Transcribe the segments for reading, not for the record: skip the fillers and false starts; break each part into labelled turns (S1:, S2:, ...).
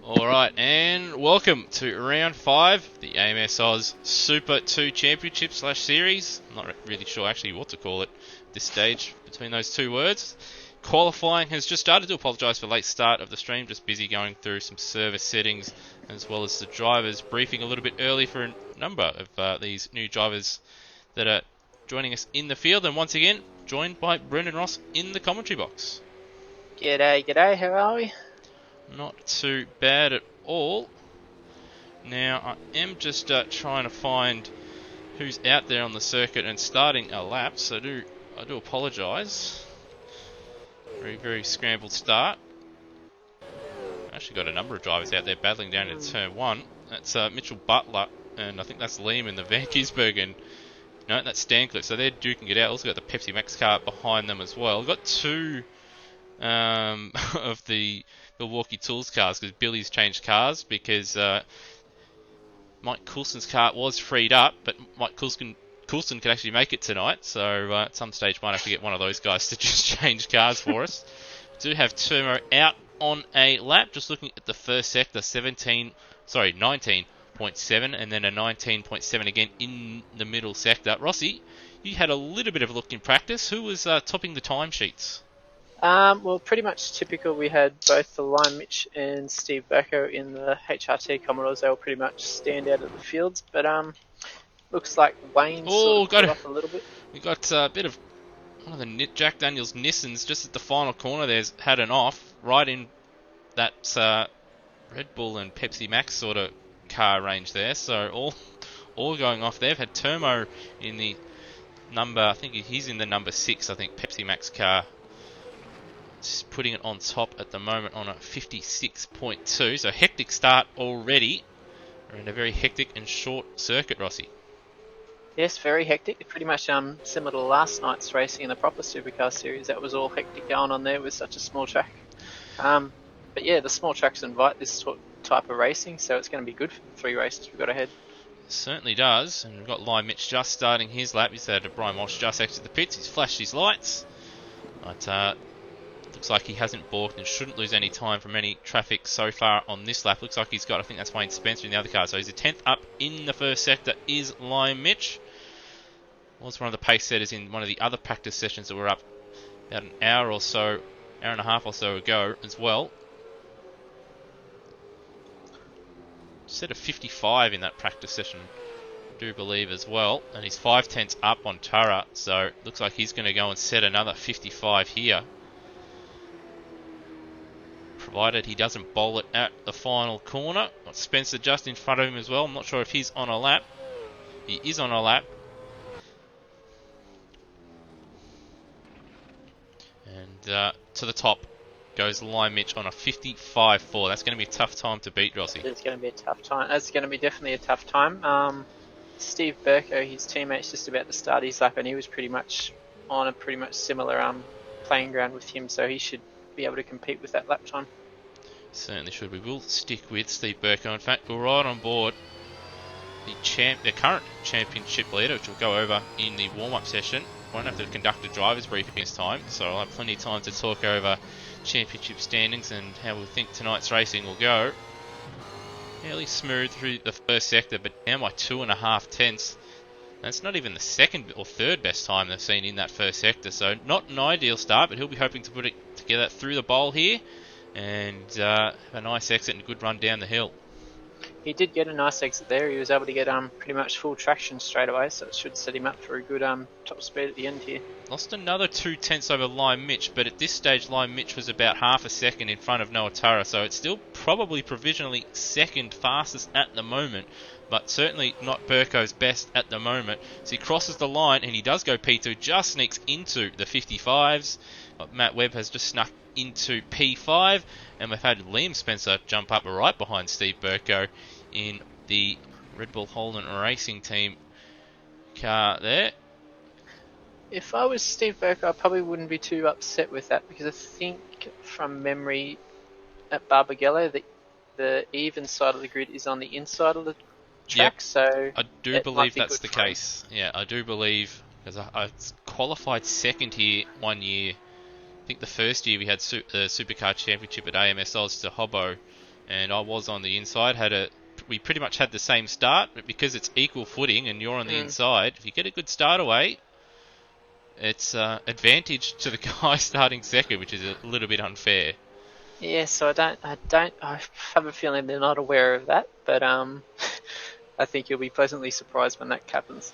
S1: Alright, and welcome to round 5, the AMSOZ Super 2 Championship / Series. I'm not really sure actually what to call it at this stage between those two words. Qualifying has just started. To apologise for the late start of the stream, just busy going through some service settings as well as the drivers briefing a little bit early for a number of these new drivers that are joining us in the field. And once again, joined by Brendan Ross in the commentary box.
S2: G'day, how are we?
S1: Not too bad at all. Now, I am just trying to find who's out there on the circuit and starting a lap, so I do apologise. Very scrambled start. Actually got a number of drivers out there battling down into turn 1. That's Mitchell Butler, and I think that's Liam in the Van Gisbergen. And no, that's Stancliffe, so they're duking it out. Also got the Pepsi Max car behind them as well. We've got two of the Milwaukee Tools cars, because Billy's changed cars because Mike Coulson's car was freed up, but Mike Coulson could actually make it tonight, so at some stage might have to get one of those guys to just change cars for us. We do have Turmo out on a lap, just looking at the first sector, 19.7, and then a 19.7 again in the middle sector. Rossi, you had a little bit of a look in practice. Who was topping the timesheets?
S2: Well, pretty much typical. We had both the Lime Mitch and Steve Brko in the HRT Commodores. They will pretty much stand out of the fields, but looks like Wayne sort of off a little bit.
S1: We got a bit of one of the Jack Daniels Nissans just at the final corner. There's had an off right in that Red Bull and Pepsi Max sort of car range there. So all going off there. They've had Turmo in the number. I think he's in the number 6. I think Pepsi Max car. Just putting it on top at the moment on a 56.2. So hectic start already. We're in a very hectic and short circuit, Rossi.
S2: Yes, very hectic. Pretty much similar to last night's racing in the proper Supercar series. That was all hectic going on there with such a small track. But yeah, the small tracks invite this type of racing, so it's going to be good for the 3 races we've got ahead.
S1: It certainly does. And we've got Lime Mitch just starting his lap. He's had Brian Walsh just exited the pits. He's flashed his lights. But looks like he hasn't balked and shouldn't lose any time from any traffic so far on this lap. Looks like he's got, I think that's Wayne Spencer in the other car. So he's a 10th up in the first sector is Lime Mitch. Was one of the pace setters in one of the other practice sessions that were up about an hour and a half or so ago as well. Set a 55 in that practice session, I do believe as well. And he's 5/10 up on Tara, so looks like he's going to go and set another 55 here. Provided he doesn't bowl it at the final corner. Got Spencer just in front of him as well. I'm not sure if he's on a lap. He is on a lap. And to the top goes Lime Mitch on a 55.4. That's going to be a tough time to beat, Rossi.
S2: It's going to be a tough time. That's going to be definitely a tough time. Steve Brko, his teammate's just about to start his lap, and he was pretty much on a pretty much similar playing ground with him, so he should be able to compete with that lap time.
S1: Certainly should. We will stick with Steve Brko. In fact, we're right on board the current championship leader, which we'll go over in the warm-up session. Won't have to conduct a driver's briefing this time, so I'll have plenty of time to talk over championship standings and how we think tonight's racing will go. Fairly smooth through the first sector, but down by 2.5 tenths. That's not even the second or third best time they've seen in that first sector, so not an ideal start, but he'll be hoping to put it together through the bowl here and have a nice exit and a good run down the hill.
S2: He did get a nice exit there. He was able to get pretty much full traction straight away, so it should set him up for a good top speed at the end here.
S1: Lost another 2 tenths over Lime Mitch, but at this stage Lime Mitch was about half a second in front of Noah Tara, so it's still probably provisionally second fastest at the moment, but certainly not Brko's best at the moment. So he crosses the line and he does go P2, just sneaks into the 55s. But Matt Webb has just snuck into P5, and we've had Liam Spencer jump up right behind Steve Brko in the Red Bull Holden Racing Team car there.
S2: If I was Steve Brko, I probably wouldn't be too upset with that, because I think from memory at Barbagallo the even side of the grid is on the inside of the track. Yep. So
S1: I do believe that's the case. Yeah, I do believe, because I qualified second here one year. I think the first year we had the Supercar Championship at AMSOZ to Hobbo, and I was on the inside. We pretty much had the same start, but because it's equal footing and you're on the inside, if you get a good start away, it's advantage to the guy starting second, which is a little bit unfair.
S2: Yeah, so I have a feeling they're not aware of that, but I think you'll be pleasantly surprised when that happens.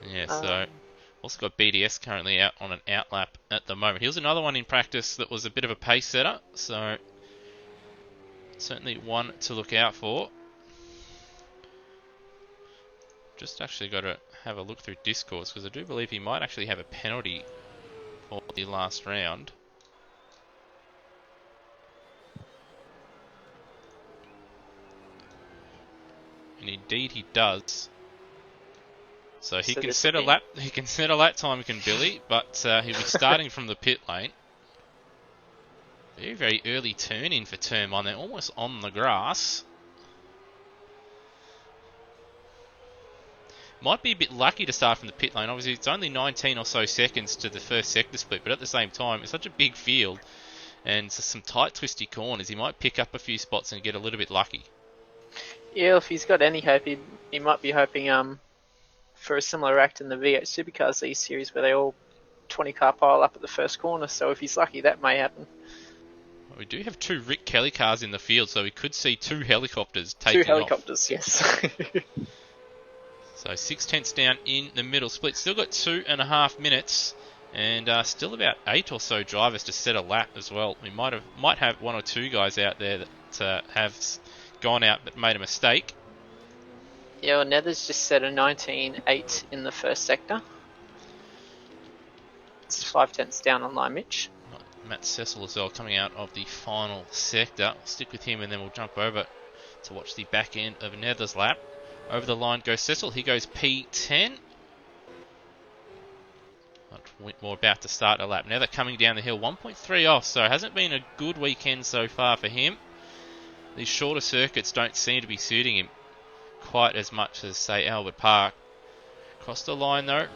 S1: Yeah, so also got BDS currently out on an outlap at the moment. He was another one in practice that was a bit of a pace setter, so certainly one to look out for. Just actually got to have a look through Discourse, because I do believe he might actually have a penalty for the last round. And indeed he does. So he can set a lap. He can set a lap time, can Billy, but he'll be starting from the pit lane. Very, very early turn in for turn 1. They're almost on the grass. Might be a bit lucky to start from the pit lane. Obviously, it's only 19 or so seconds to the first sector split, but at the same time, it's such a big field and some tight, twisty corners. He might pick up a few spots and get a little bit lucky.
S2: Yeah, if he's got any hope, he might be hoping for a similar act in the V8 Supercars Z series where they all 20-car pile up at the first corner. So if he's lucky, that may happen.
S1: We do have 2 Rick Kelly cars in the field, so we could see 2 helicopters taking off.
S2: 2 helicopters, yes.
S1: So 6/10 down in the middle split. Still got 2.5 minutes, and still about 8 or so drivers to set a lap as well. We might have 1 or 2 guys out there that have gone out but made a mistake.
S2: Yeah, well, Nether's just set a 19.8 in the first sector. It's 5/10 down on line Mitch.
S1: Matt Cecil as well coming out of the final sector. I'll stick with him and then we'll jump over to watch the back end of Nether's lap. Over the line goes Cecil. He goes P10. Whitmore about to start a lap. Nether coming down the hill, 1.3 off, so it hasn't been a good weekend so far for him. These shorter circuits don't seem to be suiting him quite as much as, say, Albert Park. Across the line, though.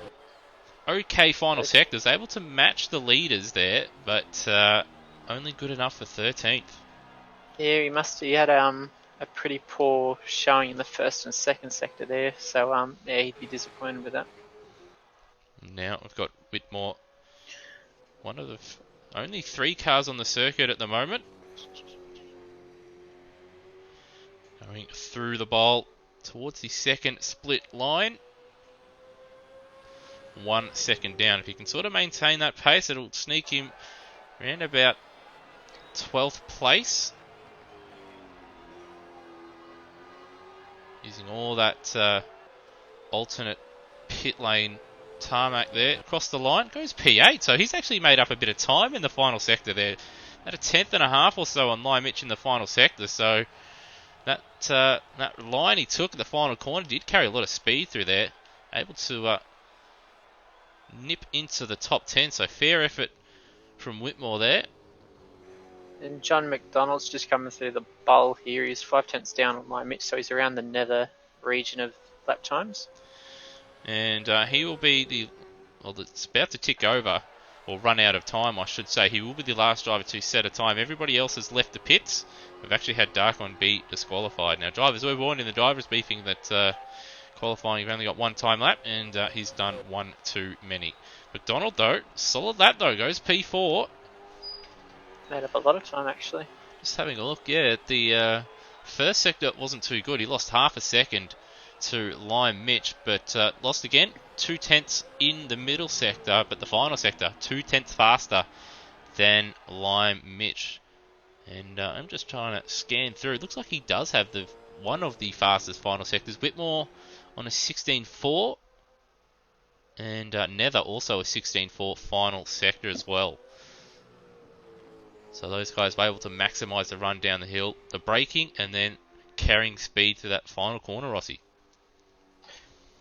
S1: Okay final sectors. Able to match the leaders there, but only good enough for 13th.
S2: Yeah, he had a pretty poor showing in the first and second sector there, so yeah, he'd be disappointed with that.
S1: Now we've got Whitmore, one of the only 3 cars on the circuit at the moment. Going through the bowl towards the second split line. 1 second down. If he can sort of maintain that pace, it'll sneak him around about 12th place. Using all that alternate pit lane tarmac there. Across the line goes P8, so he's actually made up a bit of time in the final sector there. At a 10th.5 or so on Line Mitch in the final sector, so that line he took at the final corner did carry a lot of speed through there. Able to nip into the top 10, so fair effort from Whitmore there.
S2: And John McDonald's just coming through the bowl here. He's 5/10 down on Line Mitch, so he's around the nether region of lap times.
S1: And he will be it's about to tick over, or run out of time, I should say. He will be the last driver to set a time. Everybody else has left the pits. We've actually had Darkon be disqualified. Now, drivers were warned in the drivers' briefing that qualifying, you've only got 1 time lap, and he's done 1 too many. McDonald, though, solid lap, though, goes P4.
S2: Made up a lot of time, actually.
S1: Just having a look, yeah, the first sector wasn't too good. He lost half a second to Lime Mitch, but lost again 2/10 in the middle sector, but the final sector 2/10 faster than Lime Mitch. And I'm just trying to scan through. It looks like he does have one of the fastest final sectors. Whitmore on a 16.4, and Nether also a 16.4 final sector as well. So those guys were able to maximise the run down the hill, the braking, and then carrying speed to that final corner, Rossi.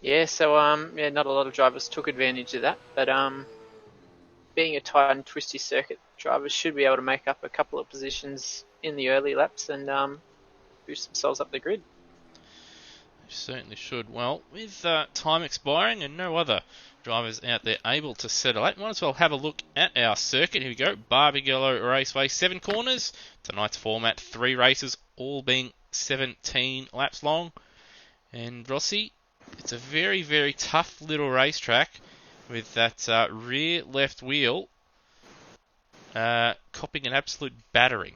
S2: Yeah, so yeah, not a lot of drivers took advantage of that, but being a tight and twisty circuit, drivers should be able to make up a couple of positions in the early laps and boost themselves up the grid.
S1: You certainly should. Well, with time expiring and no other drivers out there able to settle it, might as well have a look at our circuit. Here we go. Barbagallo Raceway, 7 corners. Tonight's format, 3 races, all being 17 laps long. And Rossi, it's a very, very tough little racetrack with that rear left wheel copping an absolute battering.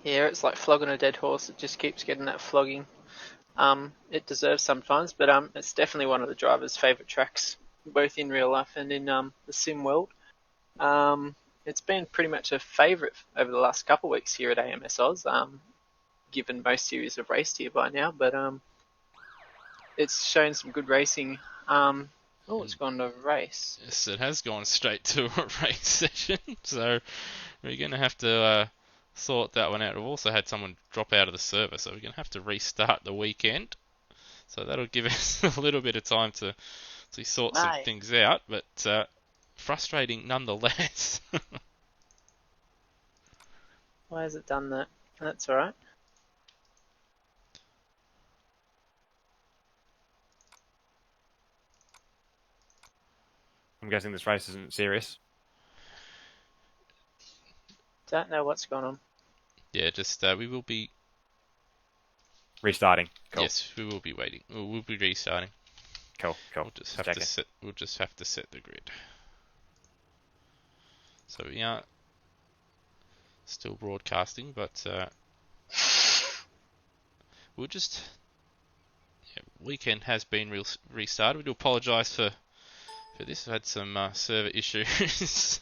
S2: Yeah, it's like flogging a dead horse. It just keeps getting that flogging. It deserves sometimes, but it's definitely one of the drivers' favourite tracks, both in real life and in the sim world. It's been pretty much a favourite over the last couple of weeks here at AMSOZ, given most series have raced here by now, but it's shown some good racing. It's gone to race.
S1: Yes, it has gone straight to a race session, so we're going to have to sort that one out. We've also had someone drop out of the server, so we're going to have to restart the weekend. So that'll give us a little bit of time to sort some things out, but frustrating nonetheless.
S2: Why has it done that? That's alright.
S3: I'm guessing this race isn't serious.
S2: Don't know what's going on.
S1: Yeah, just we will be
S3: restarting. Cool.
S1: Yes, we will be waiting. We'll be restarting.
S3: Cool.
S1: We'll just have to set. We'll just have to set the grid. So we are still broadcasting, but we'll just. Yeah, weekend has been restarted. We do apologise for this. We've had some server issues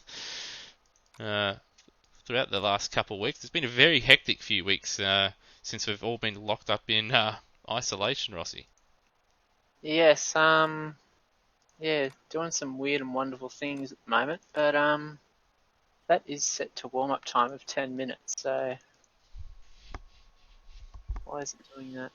S1: throughout the last couple of weeks. It's been a very hectic few weeks since we've all been locked up in isolation, Rossi.
S2: Yes, doing some weird and wonderful things at the moment, but that is set to warm-up time of 10 minutes, so why is it doing that?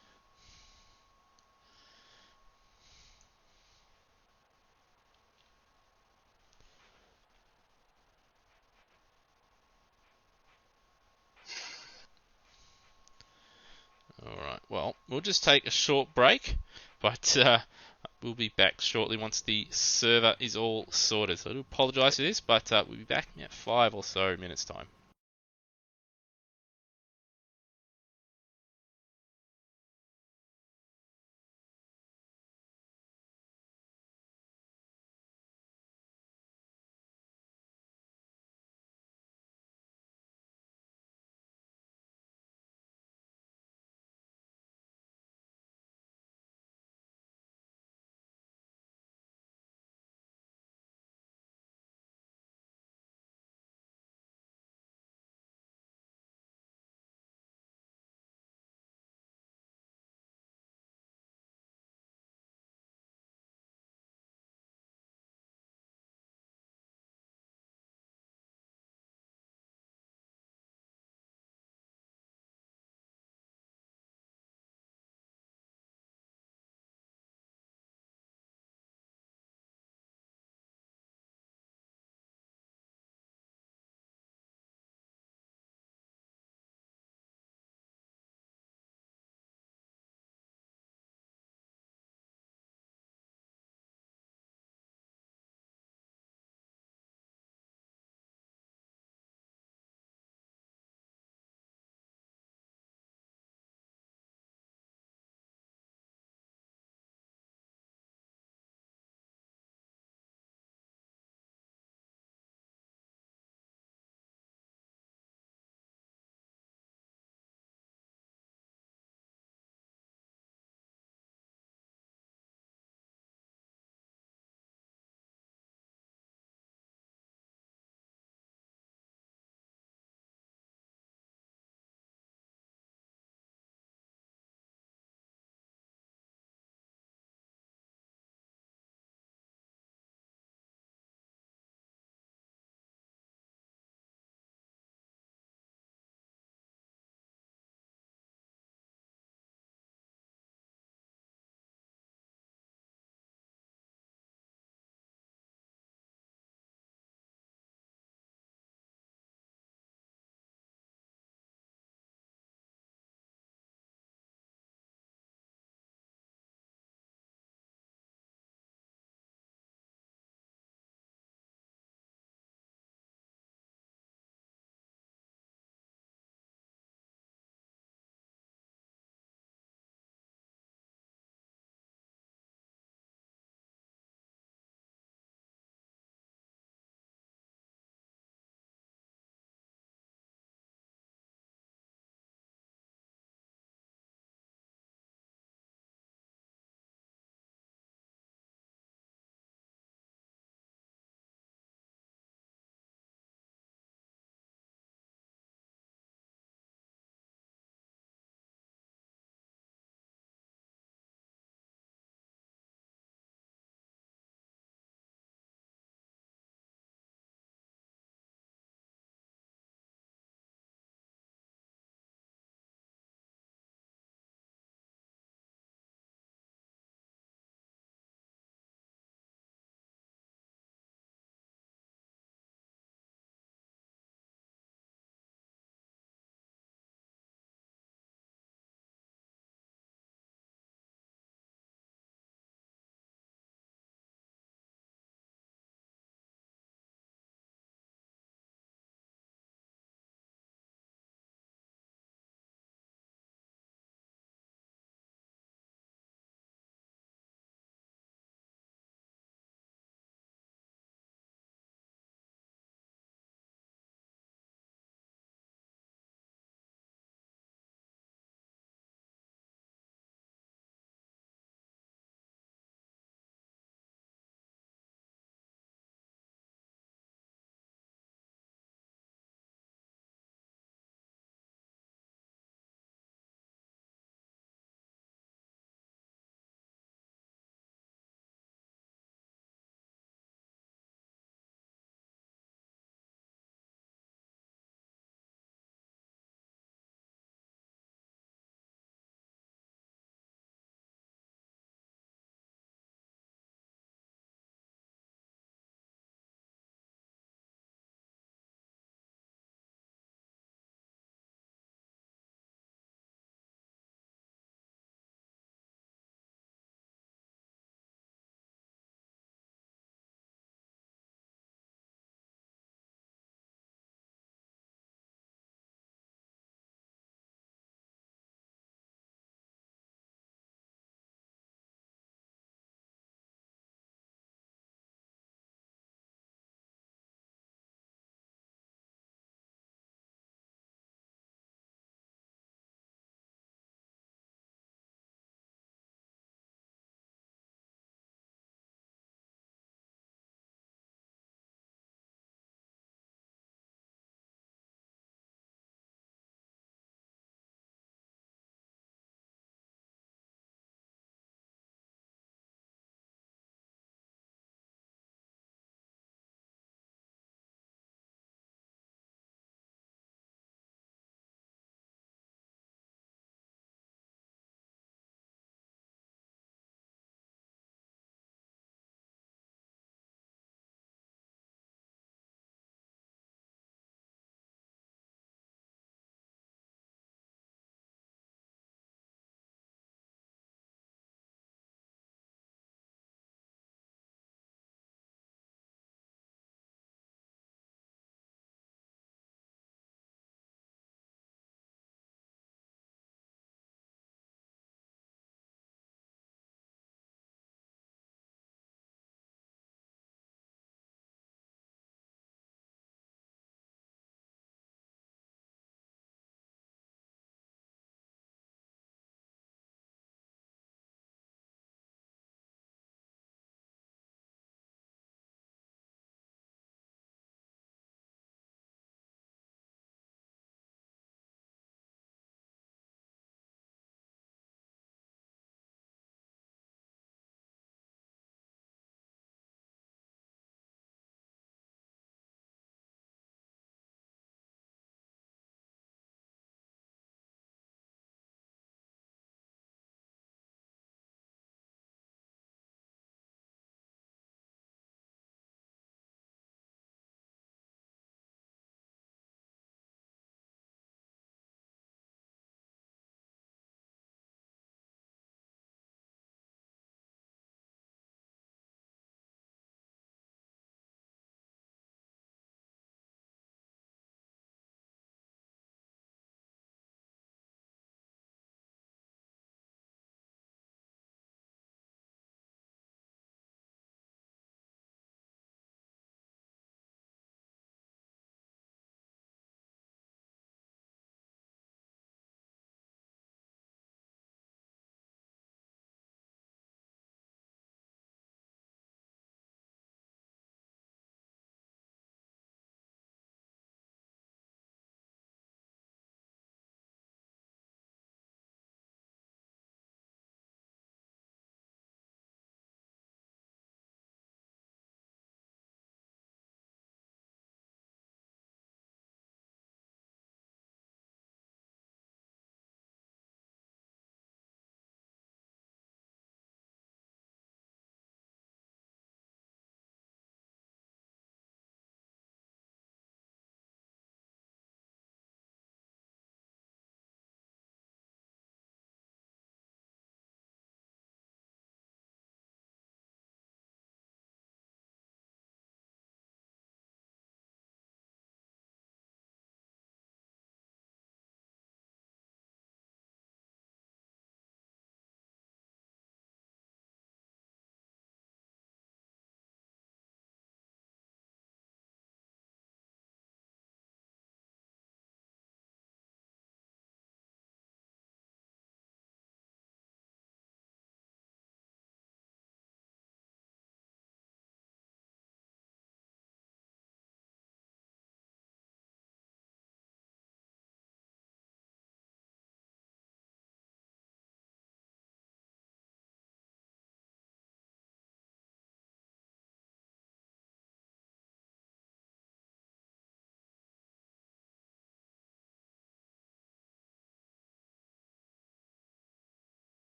S1: Alright, well, we'll just take a short break, but we'll be back shortly once the server is all sorted. So I do apologise for this, but we'll be back in 5 or so minutes' time.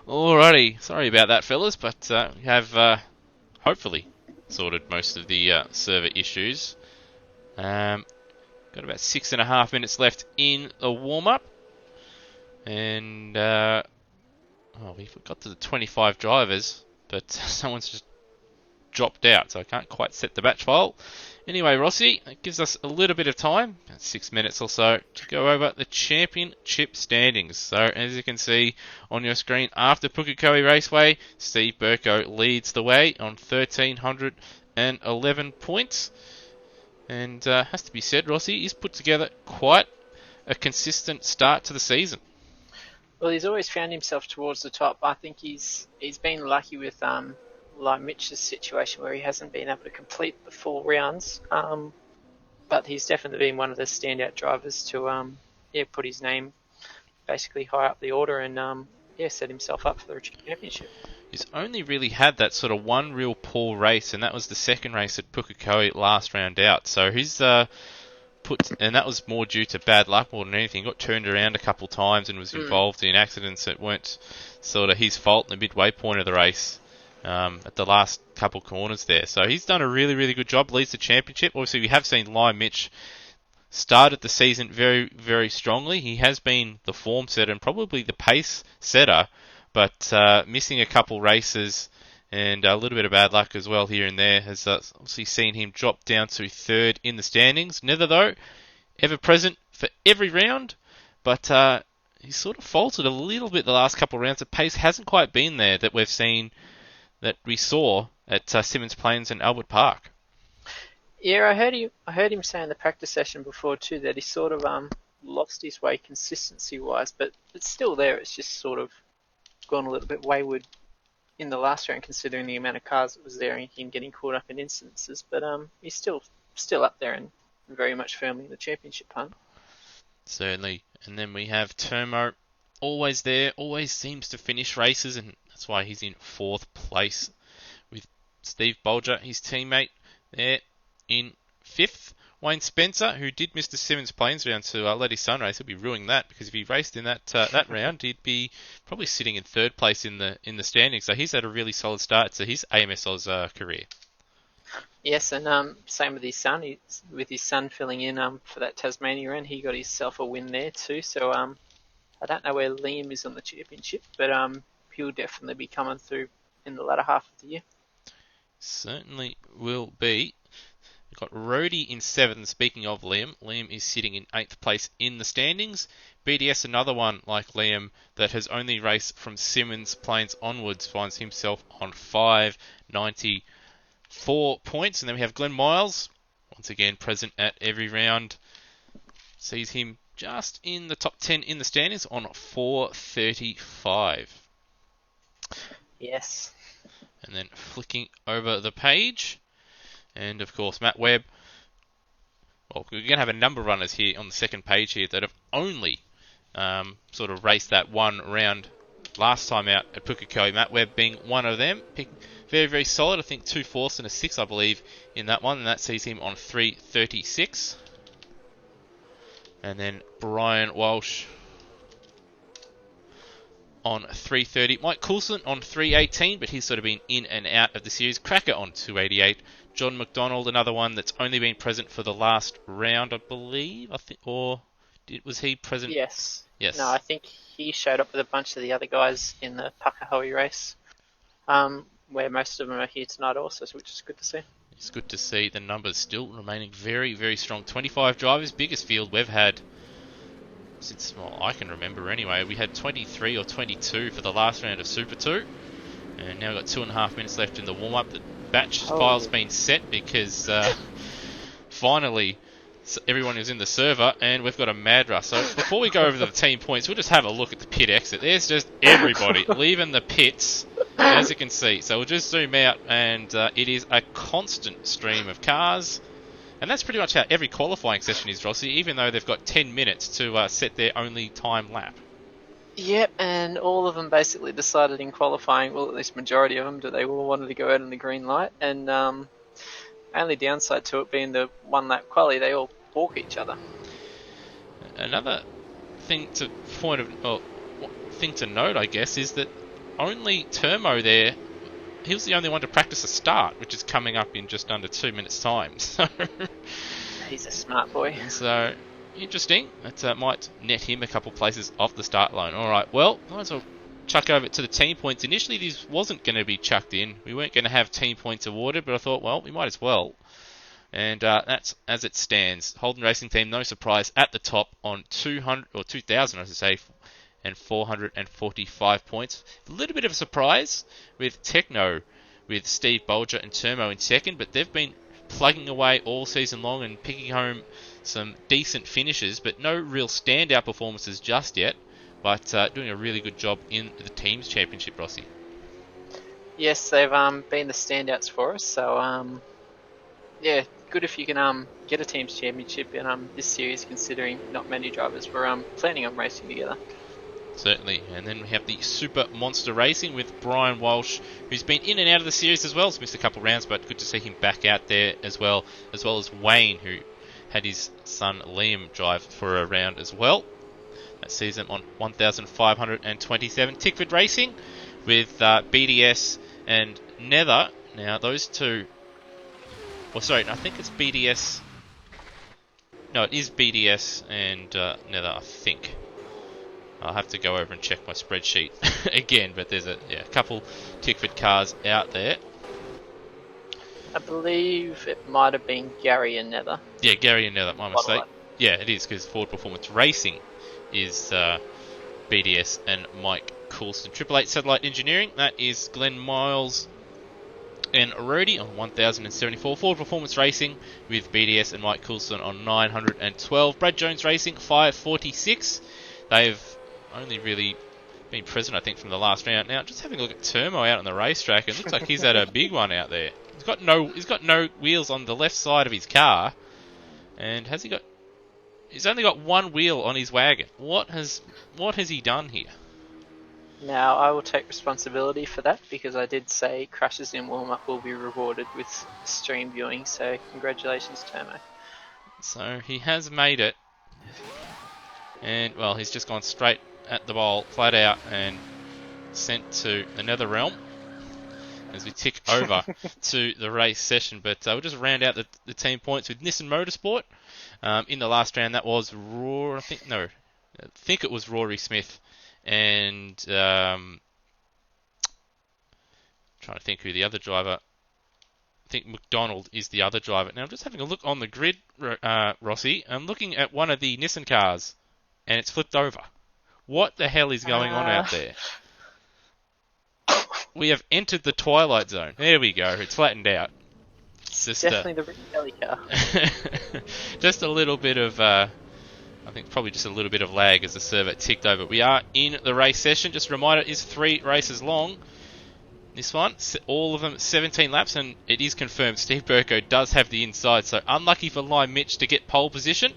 S1: Alrighty, sorry about that, fellas, but we have hopefully sorted most of the server issues. Got about 6.5 minutes left in the warm-up, and we got to the 25 drivers, but someone's just dropped out, so I can't quite set the batch file. Anyway, Rossi, it gives us a little bit of time, about 6 minutes or so, to go over the championship standings. So, as you can see on your screen, after Barbagallo Raceway, Steve Brko leads the way on 1,311 points. And has to be said, Rossi, he's put together quite a consistent start to the season.
S2: Well, he's always found himself towards the top. I think he's been lucky with like Mitch's situation where he hasn't been able to complete the full rounds. But he's definitely been one of the standout drivers to put his name basically high up the order and set himself up for the championship.
S1: He's only really had that sort of one real poor race, and that was the second race at Barbagallo last round out. So he's and that was more due to bad luck more than anything. He got turned around a couple times and was involved in accidents that weren't sort of his fault in the midway point of the race. At the last couple corners there. So he's done a really, really good job, leads the championship. Obviously, we have seen Lime Mitch started the season very, very strongly. He has been the form setter and probably the pace setter, but missing a couple races and a little bit of bad luck as well here and there has obviously seen him drop down to third in the standings. Neither, though, ever present for every round, but he's sort of faltered a little bit the last couple of rounds. The pace hasn't quite been there that we've seen that we saw at Symmons Plains and Albert Park.
S2: Yeah, I heard him say in the practice session before too that he sort of lost his way consistency wise, but it's still there. It's just sort of gone a little bit wayward in the last round, considering the amount of cars that was there and him getting caught up in instances. But he's still up there and very much firmly in the championship hunt.
S1: Certainly. And then we have Termo, always there, always seems to finish races, and that's why he's in fourth place with Steve Bolger, his teammate, there in fifth. Wayne Spencer, who did miss the Symmons Plains round to let his son race, he'll be ruining that, because if he raced in that round, he'd be probably sitting in third place in the standings. So he's had a really solid start to his AMSOZ career.
S2: Yes, and same with his son. With his son filling in for that Tasmania run, he got himself a win there too. So I don't know where Liam is on the championship, but he'll definitely be coming through in the latter half of the year.
S1: Certainly will be. We've got Rhodey in seventh. Speaking of Liam, Liam is sitting in eighth place in the standings. BDS, another one like Liam that has only raced from Symmons Plains onwards, finds himself on 594 points. And then we have Glenn Miles, once again present at every round. Sees him just in the top 10 in the standings on 435.
S2: Yes.
S1: And then flicking over the page, and of course Matt Webb. Well, we're going to have a number of runners here on the second page here that have only sort of raced that one round last time out at Barbagallo. Matt Webb being one of them. Very, very solid. I think 2 fourths and a 6, I believe, in that one, and that sees him on 336. And then Brian Walsh on 330. Mike Coulson on 318, but he's sort of been in and out of the series. Cracker on 288. John McDonald, another one that's only been present for the last round, I believe. Was he present?
S2: Yes.
S1: Yes.
S2: No, I think he showed up with a bunch of the other guys in the Barbagallo race, where most of them are here tonight also, which is good to see.
S1: It's good to see the numbers still remaining very, very strong. 25 drivers, biggest field we've had since, well, I can remember anyway. We had 23 or 22 for the last round of Super 2. And now we've got 2.5 minutes left in the warm-up. The batch file's been set because finally everyone is in the server and we've got a mad rush. So before we go over the team points, we'll just have a look at the pit exit. There's just everybody leaving the pits, as you can see. So we'll just zoom out and it is a constant stream of cars. And that's pretty much how every qualifying session is, Rossi, even though they've got 10 minutes to set their only time lap.
S2: Yep, and all of them basically decided in qualifying, well, at least majority of them, that they all wanted to go out on the green light. And only downside to it being the one lap quali, they all balk each other.
S1: Another thing to note, I guess, is that only Turmo there, he was the only one to practice a start, which is coming up in just under 2 minutes' time.
S2: He's a smart boy.
S1: So interesting. That might net him a couple places off the start line. All right, well, might as well chuck over to the team points. Initially, this wasn't going to be chucked in. We weren't going to have team points awarded, but I thought, well, we might as well. And that's as it stands. Holden Racing Team, no surprise, at the top on 200 or 2,000, I should say, and 445 points. A little bit of a surprise with Techno, with Steve Bolger and Turmo in second, but they've been plugging away all season long and picking home some decent finishes, but no real standout performances just yet. But doing a really good job in the teams championship, Rossi.
S2: Yes, they've been the standouts for us. So yeah, good if you can get a teams championship in this series, considering not many drivers were planning on racing together.
S1: Certainly. And then we have the Super Monster Racing with Brian Walsh, who's been in and out of the series as well. He's missed a couple of rounds, but good to see him back out there as well as Wayne, who had his son Liam drive for a round as well. That sees them on 1,527. Tickford Racing with BDS and Nether. Now, those two... Well, sorry, I think it's BDS... No, it is BDS and Nether, I think. I'll have to go over and check my spreadsheet again, but there's a couple Tickford cars out there.
S2: I believe it might have been Gary and Nether.
S1: Yeah, Gary and Nether, my mistake. Yeah, it is, because Ford Performance Racing is BDS and Mike Coulson. 888 Satellite Engineering, that is Glenn Miles and Rody on 1,074. Ford Performance Racing with BDS and Mike Coulson on 912. Brad Jones Racing, 546. They've only really been present, I think, from the last round. Now, just having a look at Turmo out on the racetrack, it looks like he's had a big one out there. He's got no wheels on the left side of his car, and he's only got one wheel on his wagon. What has he done here?
S2: Now, I will take responsibility for that, because I did say crashes in warm-up will be rewarded with stream viewing, so congratulations, Turmo.
S1: So he has made it, and well, he's just gone straight at the bowl, flat out, and sent to the nether realm as we tick over to the race session. But we'll just round out the team points with Nissan Motorsport. In the last round, that was I think it was Rory Smith, and trying to think who the other driver. I think McDonald is the other driver. Now I'm just having a look on the grid, Rossi. I'm looking at one of the Nissan cars, and it's flipped over. What the hell is going on out there? We have entered the twilight zone. There we go. It's flattened out. It's just,
S2: definitely the Rick Kelly car.
S1: just a little bit of, I think probably just a little bit of lag as the server ticked over. We are in the race session. Just a reminder, it is 3 races long. This one, all of them 17 laps, and it is confirmed Steve Brko does have the inside. So unlucky for Lime Mitch to get pole position.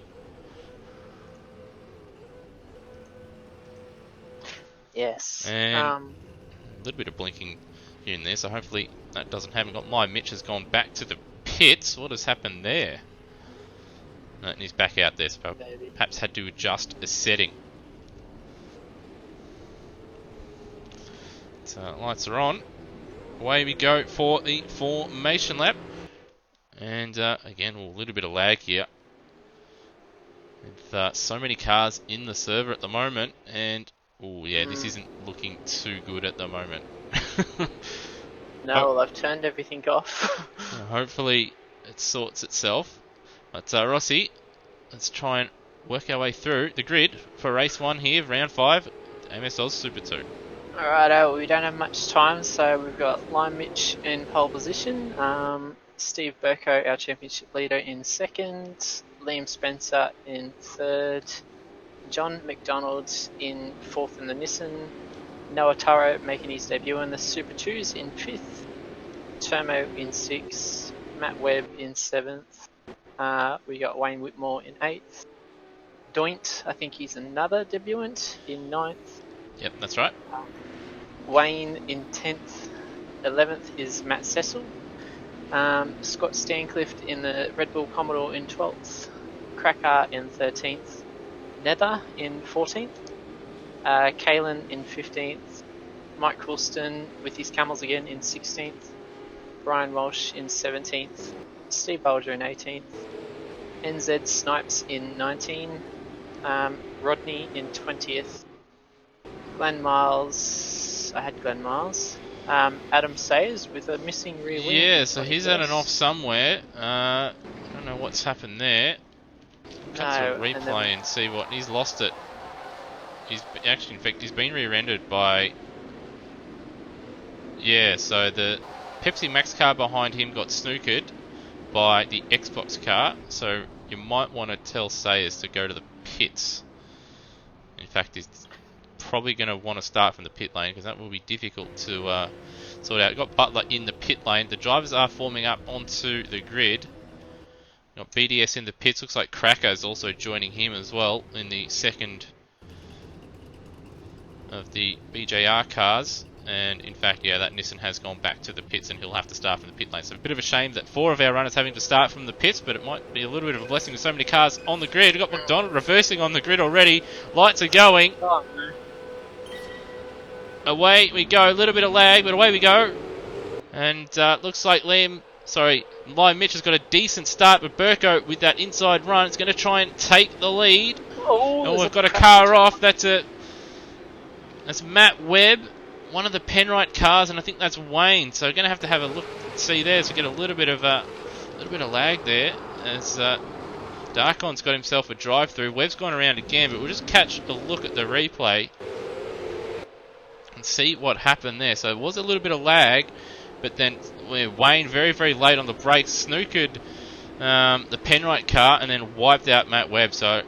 S2: Yes.
S1: And a little bit of blinking here and there, so hopefully that doesn't happen. Got my Mitch has gone back to the pits. What has happened there? No, and he's back out there, so perhaps had to adjust a setting. So lights are on. Away we go for the formation lap. And again, a little bit of lag here. With so many cars in the server at the moment, and oh yeah, this isn't looking too good at the moment.
S2: No, well, I've turned everything off.
S1: Hopefully it sorts itself. But Rossi, let's try and work our way through the grid for race 1 here, round 5, AMSOZ Super 2.
S2: Alright, we don't have much time, so we've got Lime Mitch in pole position, Steve Brko, our championship leader, in second, Liam Spencer in third, John McDonald in fourth in the Nissan, Noah Taro making his debut in the Super 2s in fifth, Turmo in sixth, Matt Webb in seventh, we got Wayne Whitmore in eighth, Doint, I think he's another debutant, in ninth.
S1: Yep, that's right.
S2: Wayne in 10th, 11th is Matt Cecil, Scott Stancliffe in the Red Bull Commodore in 12th, Cracker in 13th, Nether in 14th, Kalen in 15th, Mike Coulston with his Camels again in 16th. Brian Walsh in 17th. Steve Bolger in 18th. NZ Snipes in 19. Rodney in 20th. Glenn Miles. I had Glenn Miles. Adam Sayers with a missing rear wing.
S1: Yeah, so he's had an off somewhere. I don't know what's happened there. Cut to a replay and see what he's lost it. He's actually, in fact, he's been rear-ended by. Yeah, so the Pepsi Max car behind him got snookered by the Xbox car. So you might want to tell Sayers to go to the pits. In fact, he's probably going to want to start from the pit lane because that will be difficult to sort out. Got Butler in the pit lane. The drivers are forming up onto the grid. Got BDS in the pits. Looks like Cracker is also joining him as well in the second of the BJR cars. And in fact, yeah, that Nissan has gone back to the pits and he'll have to start from the pit lane. So a bit of a shame that 4 of our runners having to start from the pits, but it might be a little bit of a blessing with so many cars on the grid. We've got McDonald reversing on the grid already. Lights are going. Away we go. A little bit of lag, but away we go. And looks like Liam Mitch has got a decent start, but Brko with that inside run is going to try and take the lead. Oh, we've got a car off. That's Matt Webb, one of the Penrite cars, and I think that's Wayne. So we're going to have a look, see there, so get a little bit of lag there as Darkon's got himself a drive through. Webb's gone around again, but we'll just catch a look at the replay and see what happened there. So it was a little bit of lag, but then Wayne very, very late on the brakes snookered the Penrite car and then wiped out Matt Webb. So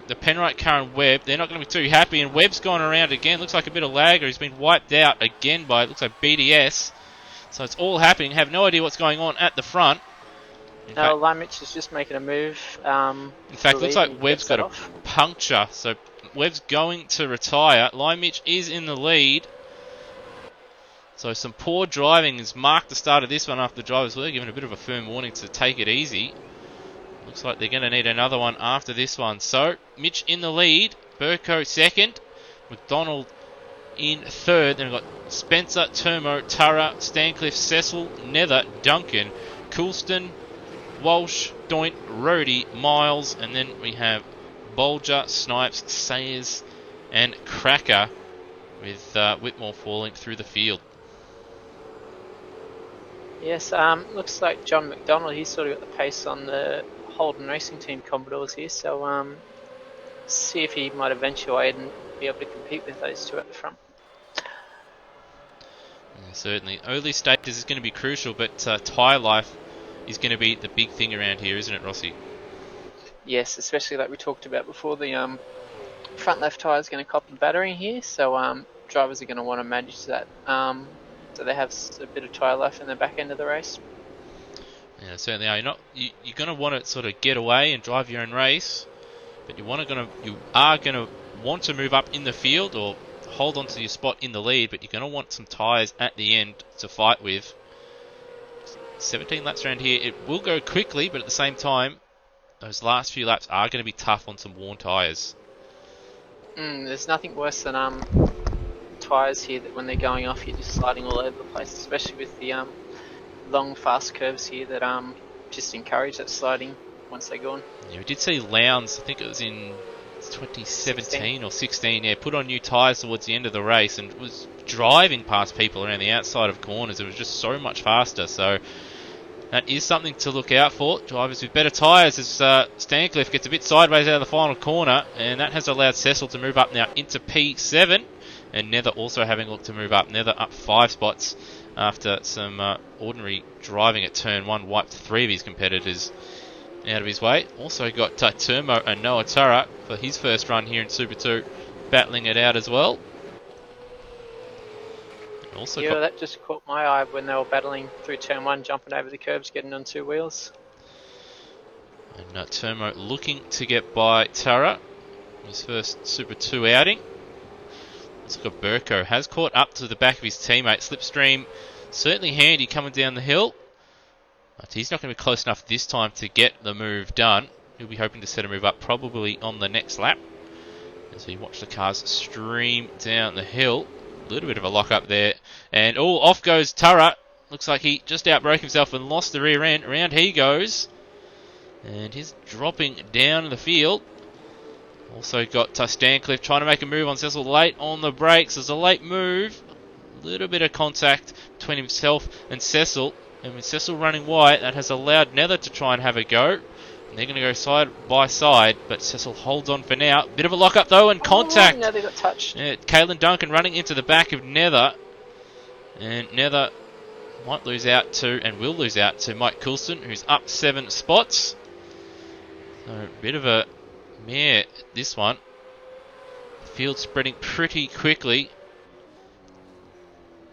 S1: the Penrite car and Webb, they're not going to be too happy, and Webb's gone around again. Looks like a bit of lag, or he's been wiped out again by, it looks like BDS. So it's all happening. Have no idea what's going on at the front.
S2: No, Limich is just making a move.
S1: In fact, looks like Webb's got a puncture, so Webb's going to retire. Limich is in the lead. So some poor driving has marked the start of this one after the drivers were given a bit of a firm warning to take it easy. Looks like they're going to need another one after this one. So, Mitch in the lead. Brko second. McDonald in third. Then we've got Spencer, Termo, Tara, Stancliffe, Cecil, Nether, Duncan, Coulston, Walsh, Doint, Rhodey, Miles. And then we have Bolger, Snipes, Sayers, and Cracker with Whitmore falling through the field.
S2: Yes, looks like John McDonald, he's sort of got the pace on the Holden Racing Team Commodores here, so see if he might eventuate and be able to compete with those two at the front.
S1: Yeah, certainly. Early stages is going to be crucial, but tyre life is going to be the big thing around here, isn't it, Rossi?
S2: Yes, especially like we talked about before, the front left tyre is going to cop the battery here, so drivers are going to want to manage that, so they have a bit of tyre life in the back end of the race.
S1: Yeah, certainly are. You're going to want to sort of get away and drive your own race, but you are going to want to move up in the field or hold on to your spot in the lead, but you're going to want some tyres at the end to fight with. 17 laps around here. It will go quickly, but at the same time, those last few laps are going to be tough on some worn tyres.
S2: There's nothing worse than tyres here that when they're going off, you're just sliding all over the place, especially with the long fast curves here that just encourage that sliding once they're gone.
S1: Yeah, we did see Lowndes, I think it was in 2017 or 16, put on new tyres towards the end of the race and was driving past people around the outside of corners. It was just so much faster, so that is something to look out for. Drivers with better tyres as Stancliffe gets a bit sideways out of the final corner, and that has allowed Cecil to move up now into P7, and Nether also having a look to move up. Nether up 5 spots after some ordinary driving at turn 1 wiped 3 of his competitors out of his way. Also got Termo and Noah Tara for his first run here in Super 2 battling it out as well. Also
S2: that just caught my eye when they were battling through turn 1, jumping over the curbs, getting on 2 wheels.
S1: And Termo looking to get by Tara, his first Super 2 outing. Let's look at Brko. Has caught up to the back of his teammate. Slipstream certainly handy coming down the hill. But he's not going to be close enough this time to get the move done. He'll be hoping to set a move up probably on the next lap. As we watch the cars stream down the hill. A little bit of a lock up there. And off goes Turra. Looks like he just outbroke himself and lost the rear end. Around he goes. And he's dropping down the field. Also got Stancliffe trying to make a move on Cecil late on the brakes. There's a late move. A little bit of contact between himself and Cecil. And with Cecil running wide, that has allowed Nether to try and have a go. And they're going to go side by side, but Cecil holds on for now. Bit of a lock up though, and contact.
S2: No, they got touched.
S1: Caelan Duncan running into the back of Nether. And Nether might lose out to, and will lose out to Mike Coulston, who's up 7 spots. So a bit of a mare this one. Field spreading pretty quickly.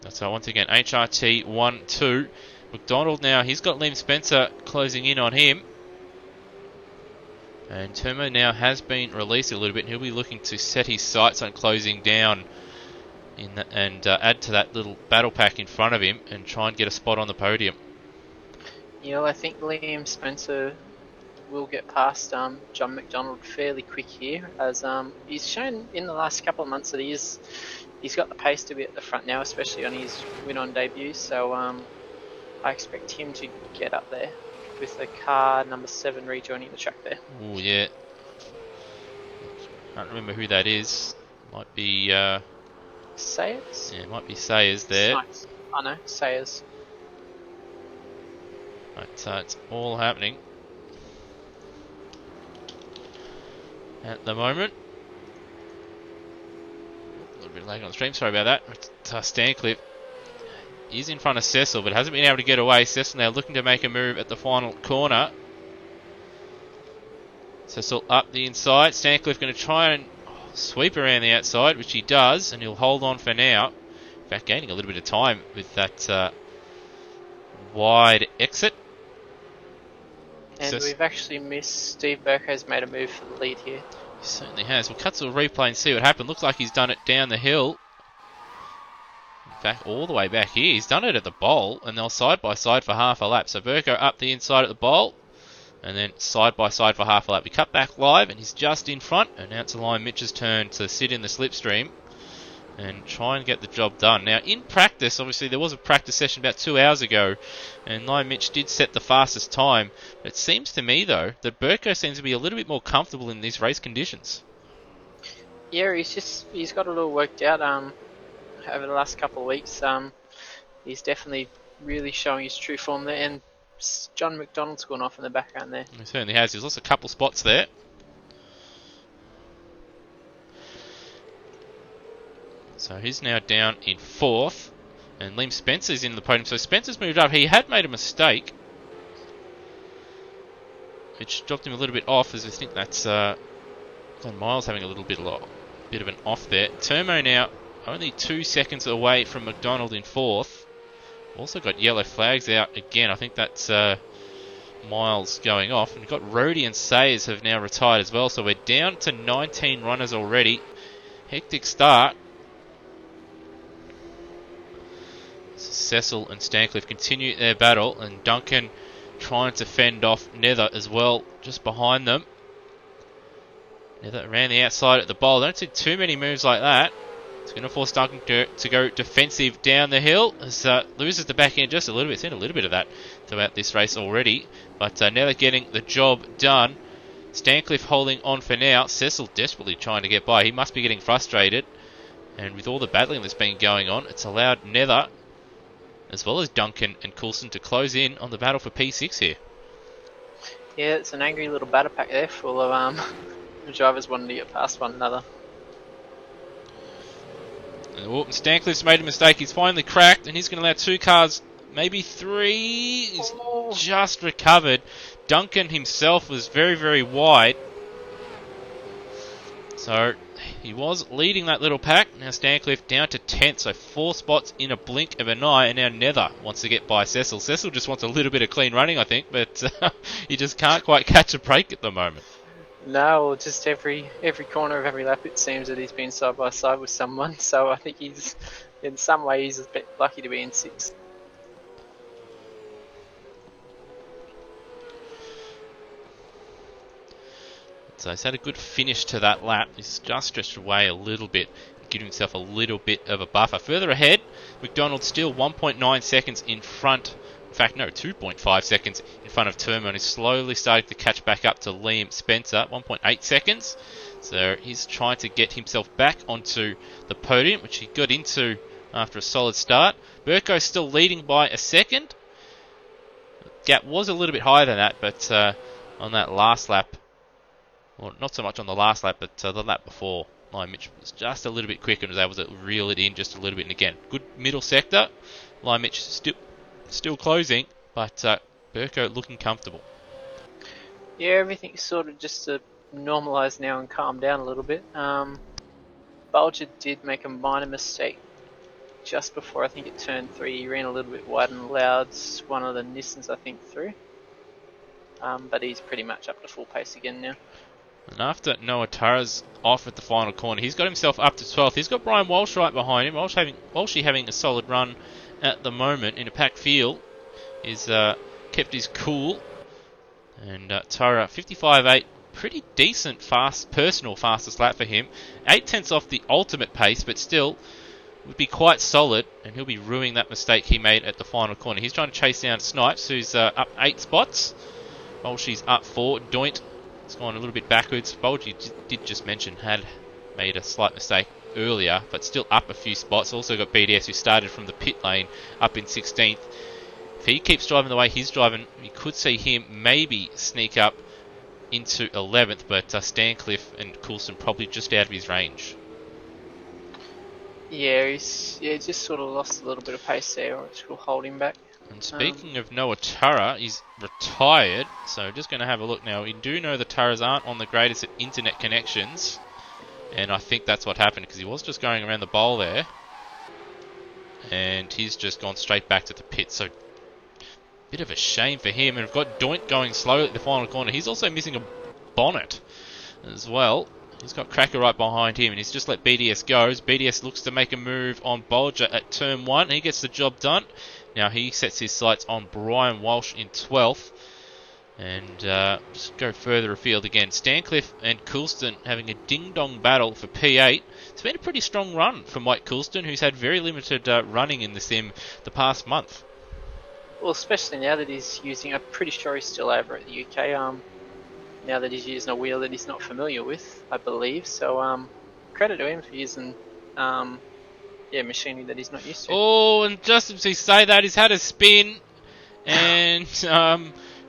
S1: So once again, HRT 1-2. McDonald now, he's got Liam Spencer closing in on him. And Turmo now has been released a little bit, and he'll be looking to set his sights on closing down and add to that little battle pack in front of him and try and get a spot on the podium.
S2: Yeah, well, I think Liam Spencer will get past John McDonald fairly quick here, as he's shown in the last couple of months that he's got the pace to be at the front now, especially on his win-on debut. So I expect him to get up there with the car number 7 rejoining the track there.
S1: Oh yeah, can't remember who that is. Might be
S2: Sayers?
S1: Yeah, it might be Sayers there.
S2: I know, Sayers.
S1: Right, so it's all happening at the moment. A little bit lag on the stream, sorry about that. Stancliffe is in front of Cecil, but hasn't been able to get away. Cecil now looking to make a move at the final corner. Cecil up the inside. Stancliffe going to try and sweep around the outside, which he does, and he'll hold on for now. In fact, gaining a little bit of time with that wide exit.
S2: And we've actually missed Steve Brko's made a move for the lead here.
S1: He certainly has. We'll cut to a replay and see what happened. Looks like he's done it down the hill. In fact, all the way back here. He's done it at the bowl, and they'll side by side for half a lap. So Brko up the inside at the bowl, and then side by side for half a lap. We cut back live, and he's just in front. And now it's Liam Mitch's turn to sit in the slipstream and try and get the job done. Now, in practice, obviously, there was a practice session about 2 hours ago, and Liam Mitch did set the fastest time. It seems to me, though, that Brko seems to be a little bit more comfortable in these race conditions.
S2: Yeah, he's got a little worked out over the last couple of weeks. He's definitely really showing his true form there, and John McDonald's gone off in the background there.
S1: He certainly has. He's lost a couple spots there. So he's now down in 4th, and Liam Spencer's in the podium. So Spencer's moved up. He had made a mistake, which dropped him a little bit off, as I think that's Glenn Miles having a little bit of an off there. Turmo now only 2 seconds away from McDonald in 4th. Also got yellow flags out again. I think that's Miles going off. And we've got Rhodey and Sayers have now retired as well. So we're down to 19 runners already. Hectic start. Cecil and Stancliffe continue their battle, and Duncan trying to fend off Nether as well, just behind them. Nether around the outside at the bowl. Don't see too many moves like that. It's going to force Duncan to go defensive down the hill, as loses the back end just a little bit. Seen a little bit of that throughout this race already, but Nether getting the job done. Stancliffe holding on for now. Cecil desperately trying to get by. He must be getting frustrated, and with all the battling that's been going on, it's allowed Nether, as well as Duncan and Coulson, to close in on the battle for P6 here.
S2: Yeah, it's an angry little batter pack there, full of drivers wanting to get past one another.
S1: And Stancliffe's made a mistake. He's finally cracked, and he's going to allow 2 cars, maybe 3. He's just recovered. Duncan himself was very, very wide. So he was leading that little pack. Now Stancliffe down to 10th, so 4 spots in a blink of an eye, and now Nether wants to get by Cecil. Cecil just wants a little bit of clean running, I think, but he just can't quite catch a break at the moment.
S2: No, well, just every corner of every lap it seems that he's been side by side with someone, so I think he's, in some way, he's a bit lucky to be in 6th.
S1: So he's had a good finish to that lap. He's just stretched away a little bit. give himself a little bit of a buffer. Further ahead, McDonald still 1.9 seconds in front. In fact, no, 2.5 seconds in front of Turmo, and he's slowly starting to catch back up to Liam Spencer, 1.8 seconds. So he's trying to get himself back onto the podium, which he got into after a solid start. Brko still leading by a second. Gap was a little bit higher than that, but on that last lap, well, not so much on the last lap, but the lap before, Liam Mitch was just a little bit quicker and was able to reel it in just a little bit. And again, good middle sector. Liam Mitch still closing, but Brko looking comfortable.
S2: Yeah, everything's sort of just normalised now and calmed down a little bit. Bulger did make a minor mistake just before I think it turned 3. He ran a little bit wide and allowed one of the Nissans, I think, through. But he's pretty much up to full pace again now.
S1: And after Noah Tara's off at the final corner, he's got himself up to 12th. He's got Brian Walsh right behind him. Walsh having a solid run at the moment in a packed field. He's kept his cool. And Tara, 55.8, pretty decent personal fastest lap for him. 0.8 off the ultimate pace, but still would be quite solid, and he'll be ruining that mistake he made at the final corner. He's trying to chase down Snipes, who's up 8 spots. Walshy's up 4. Doint has gone a little bit backwards. Bulgy did just mention had made a slight mistake earlier, but still up a few spots. Also got BDS, who started from the pit lane, up in 16th. If he keeps driving the way he's driving, we could see him maybe sneak up into 11th, but Stancliffe and Coulson probably just out of his range.
S2: Yeah, he's just sort of lost a little bit of pace there, which will hold him back.
S1: And speaking of Noah Tara, he's retired, so just going to have a look now. We do know the Taras aren't on the greatest at internet connections, and I think that's what happened, because he was just going around the bowl there, and he's just gone straight back to the pit, so bit of a shame for him. And we've got Doint going slow at the final corner. He's also missing a bonnet as well. He's got Cracker right behind him, and he's just let BDS go. BDS looks to make a move on Bulger at turn 1. He gets the job done. Now he sets his sights on Brian Walsh in 12th. And just go further afield again. Stancliffe and Coulston having a ding-dong battle for P8. It's been a pretty strong run for Mike Coulston, who's had very limited running in the sim the past month.
S2: Well, especially now that he's using, I'm pretty sure he's still over at the UK. Now that he's using a wheel that he's not familiar with, I believe. So, credit to him for using, machinery that he's not used to.
S1: Oh, and just as we say that, he's had a spin, and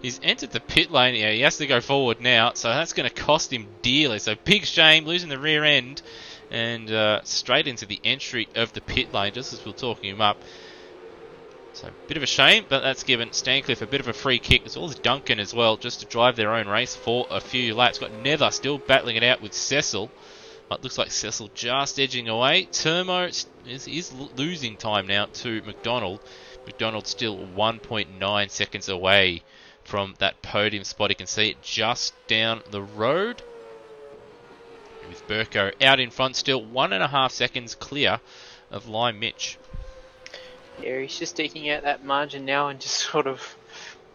S1: he's entered the pit lane. Yeah, he has to go forward now, so that's going to cost him dearly. So big shame, losing the rear end, and straight into the entry of the pit lane, just as we're talking him up. So a bit of a shame, but that's given Stancliffe a bit of a free kick, as well as Duncan as well, just to drive their own race for a few laps. Got Nether still battling it out with Cecil, but looks like Cecil just edging away. Turmo is losing time now to McDonald. McDonald still 1.9 seconds away from that podium spot. You can see it just down the road. With Brko out in front, still 1.5 seconds clear of Liam Mitch.
S2: Yeah, he's just eking out that margin now and just sort of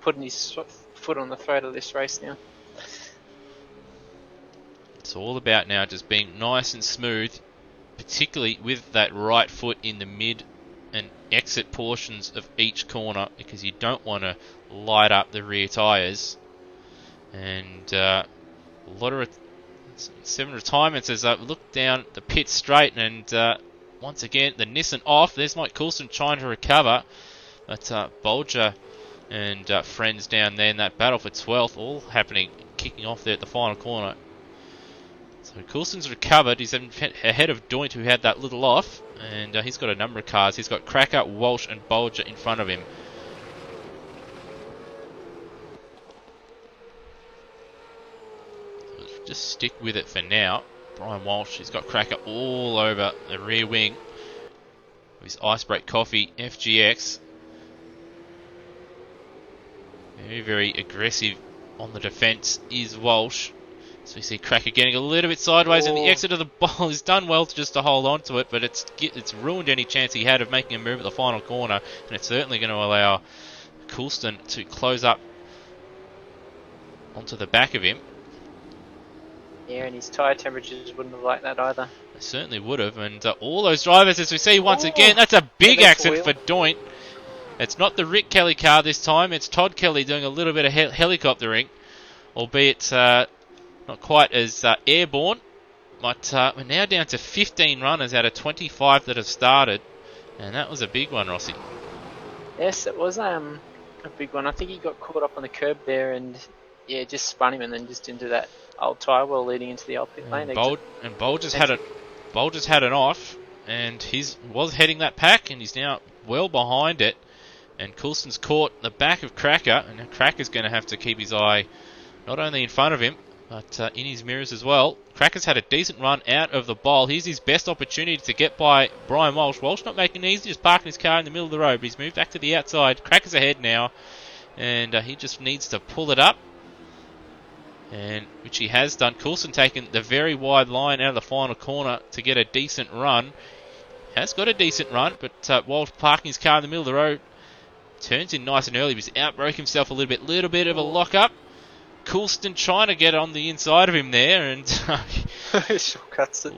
S2: putting his foot on the throat of this race now.
S1: It's all about now just being nice and smooth, particularly with that right foot in the mid and exit portions of each corner, because you don't want to light up the rear tyres. And a lot of 7 retirements as I look down the pit straight, and once again, the Nissan off. There's Mike Coulson trying to recover. But Bulger and friends down there in that battle for 12th, all happening, kicking off there at the final corner. So Coulson's recovered. He's ahead of Doint, who had that little off. And he's got a number of cars. He's got Cracker, Walsh and Bulger in front of him. So just stick with it for now. Brian Walsh, he's got Cracker all over the rear wing with his Ice Break Coffee FGX. Very, very aggressive on the defence is Walsh. So we see Cracker getting a little bit sideways, and the exit of the ball is done well just to hold on to it, but it's ruined any chance he had of making a move at the final corner, and it's certainly going to allow Coulston to close up onto the back of him.
S2: Yeah, and his tyre temperatures wouldn't have liked that either.
S1: They certainly would have. And all those drivers, as we see once
S2: Oh,
S1: again, that's a big
S2: yeah, that's a
S1: accident for
S2: wheel.
S1: Doint. It's not the Rick Kelly car this time. It's Todd Kelly doing a little bit of helicoptering, albeit not quite as airborne. But we're now down to 15 runners out of 25 that have started. And that was a big one, Rossi.
S2: Yes, it was a big one. I think he got caught up on the curb there and yeah, just spun him and then just into that old tyre well leading into the old pit lane.
S1: Bulger's had it off, and he was heading that pack, and he's now well behind it. And Coulston's caught the back of Cracker, and Cracker's going to have to keep his eye not only in front of him, but in his mirrors as well. Cracker's had a decent run out of the bowl. Here's his best opportunity to get by Brian Walsh. Walsh not making it easy, just parking his car in the middle of the road, but he's moved back to the outside. Cracker's ahead now, and he just needs to pull it up, and which he has done. Coulston taking the very wide line out of the final corner to get a decent run. Has got a decent run, but Walsh parking his car in the middle of the road. Turns in nice and early, but he's outbroke himself a little bit of a lock-up. Coulston trying to get on the inside of him there, and
S2: shortcuts it.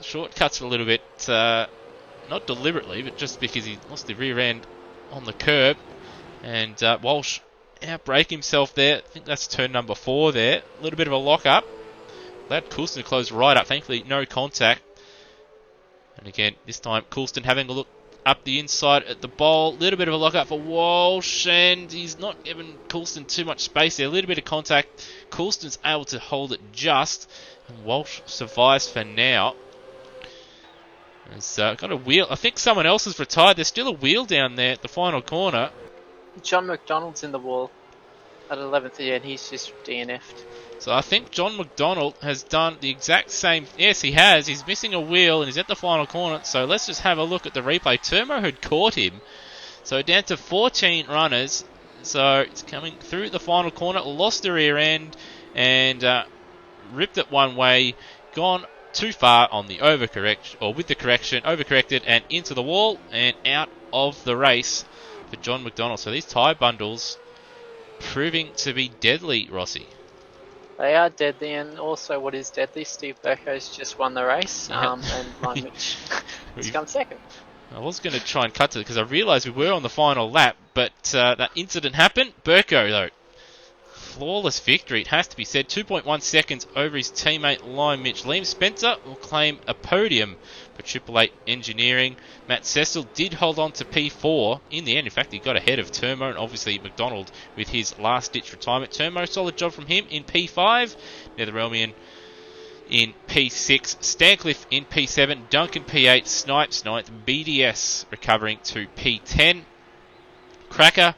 S1: Shortcuts a little bit, not deliberately, but just because he lost the rear end on the curb. And Walsh outbrake himself there. I think that's turn number 4 there. A little bit of a lock-up. Allowed Coulston to close right up. Thankfully, no contact. And again, this time Coulston having a look up the inside at the bowl. A little bit of a lock-up for Walsh, and he's not giving Coulston too much space there. A little bit of contact. Coulston's able to hold it just, and Walsh survives for now. There's got a wheel. I think someone else has retired. There's still a wheel down there at the final corner.
S2: John McDonald's in the wall at 11th, yeah, and he's just DNF'd.
S1: So I think John McDonald has done the exact same. Yes, he has. He's missing a wheel and he's at the final corner. So let's just have a look at the replay. Turmo had caught him. So down to 14 runners. So it's coming through the final corner. Lost the rear end and ripped it one way. Gone too far on the overcorrection, or with the correction, overcorrected and into the wall and out of the race for John McDonald. So these tyre bundles proving to be deadly, Rossi.
S2: They are deadly, and also what is deadly, Steve Brko's just won the race, and Lime Mitch has come second.
S1: I was going to try and cut to it because I realised we were on the final lap, but that incident happened. Brko, though, flawless victory, it has to be said. 2.1 seconds over his teammate Lime Mitch. Liam Spencer will claim a podium for Triple Eight Engineering. Matt Cecil did hold on to P4 in the end. In fact, he got ahead of Turmo and obviously McDonald with his last-ditch retirement. Turmo, solid job from him in P5. Netherelmian in P6. Stancliffe in P7. Duncan P8. Snipes 9th. BDS recovering to P10. Cracker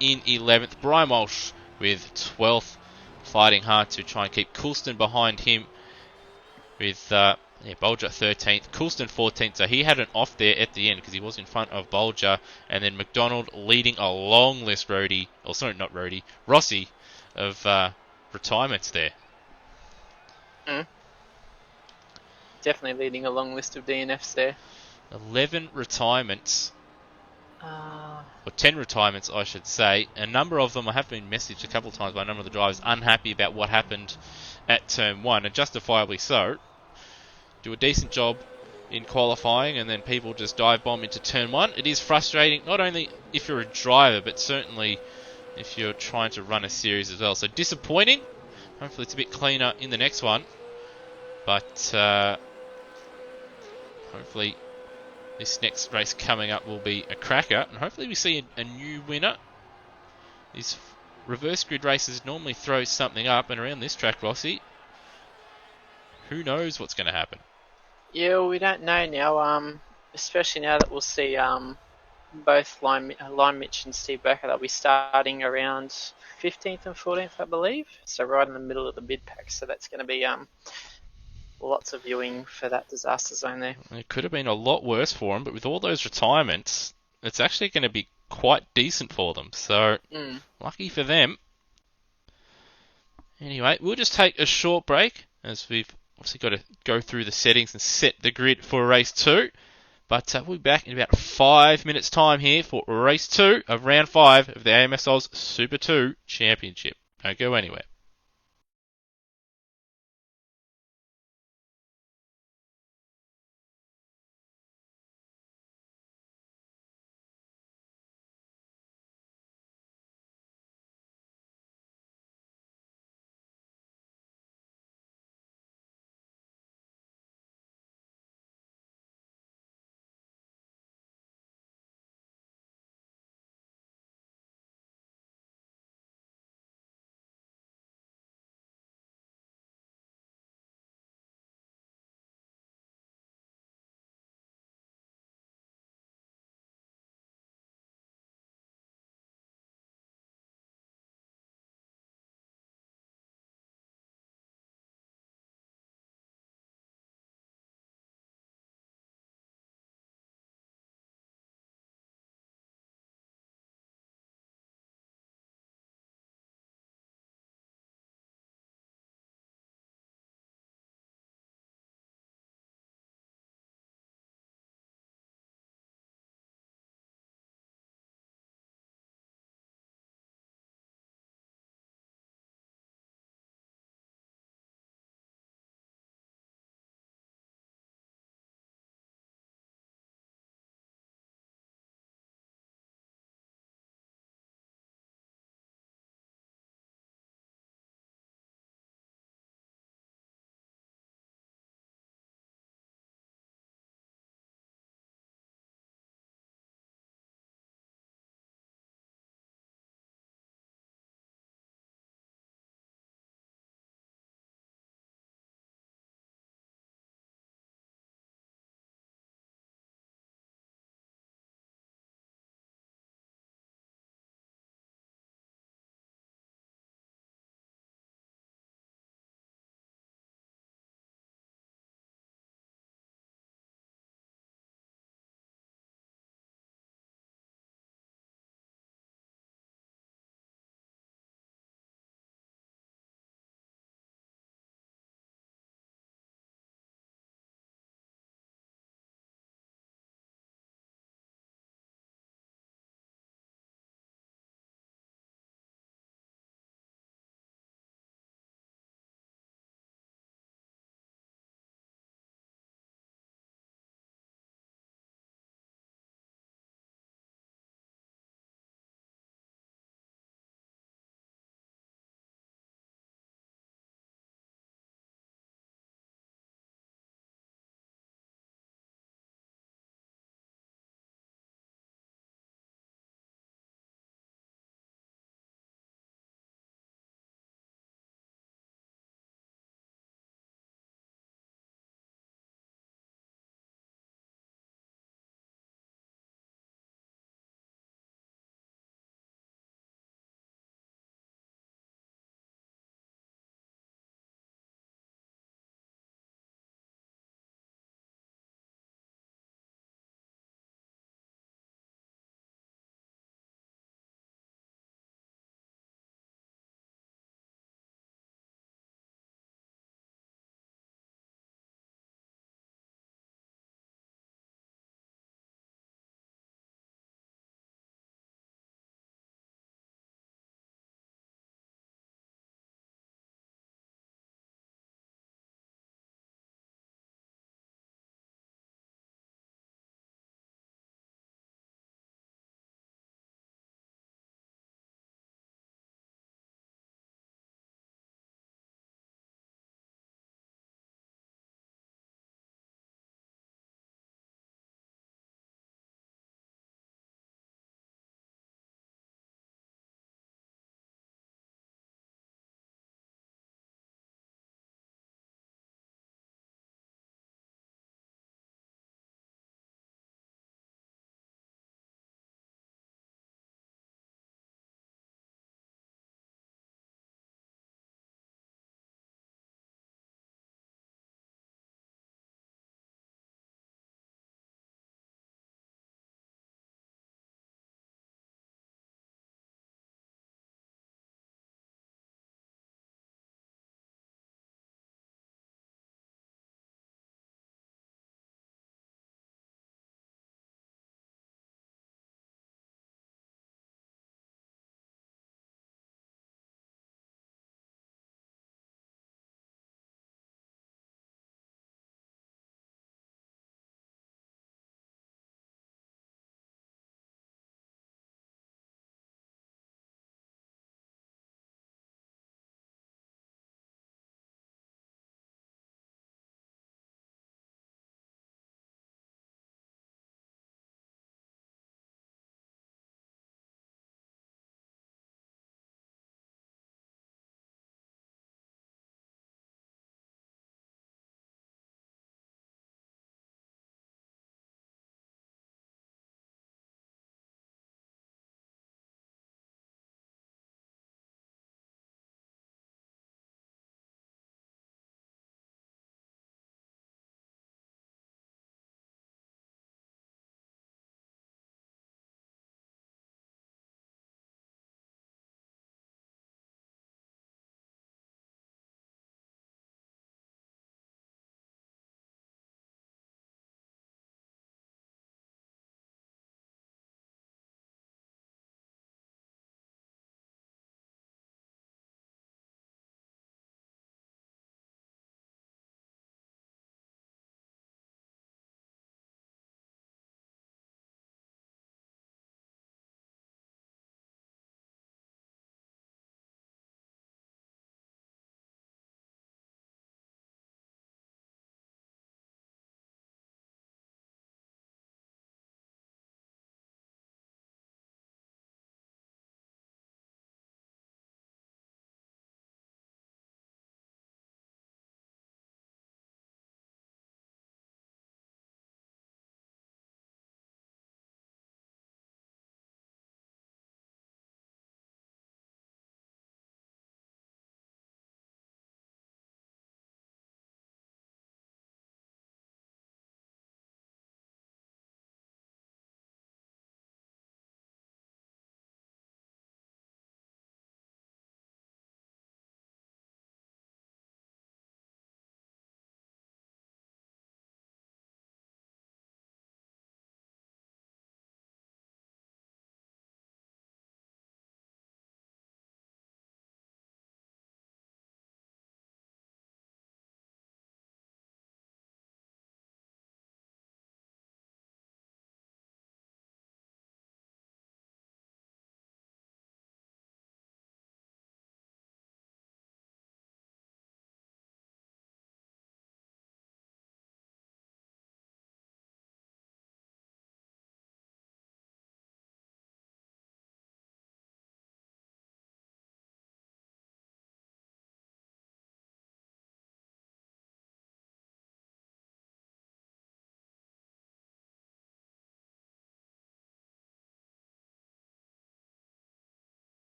S1: in 11th. Brian Walsh with 12th. Fighting hard to try and keep Coulston behind him with Bulger 13th, Coulston 14th, so he had an off there at the end because he was in front of Bulger, and then McDonald leading a long list, Rossi of retirements there.
S2: Definitely leading a long list of DNFs there.
S1: 11 retirements, or 10 retirements I should say. A number of them, I have been messaged a couple of times by a number of the drivers unhappy about what happened at turn 1, and justifiably so. Do a decent job in qualifying and then people just dive bomb into turn 1. It is frustrating, not only if you're a driver, but certainly if you're trying to run a series as well. So disappointing. Hopefully it's a bit cleaner in the next one. But hopefully this next race coming up will be a cracker. And hopefully we see a new winner. These reverse grid races normally throw something up, and around this track, Rossi, who knows what's going to happen?
S2: Yeah, well, we don't know now, especially now that we'll see both Lime Mitch and Steve Brko. They'll be starting around 15th and 14th, I believe. So right in the middle of the mid pack. So that's going to be lots of viewing for that disaster zone there.
S1: It could have been a lot worse for them, but with all those retirements, it's actually going to be quite decent for them. So lucky for them. Anyway, we'll just take a short break as we've obviously got to go through the settings and set the grid for race 2. But we'll be back in about 5 minutes time here for race 2 of round 5 of the AMSOZ Super 2 Championship. Don't go anywhere.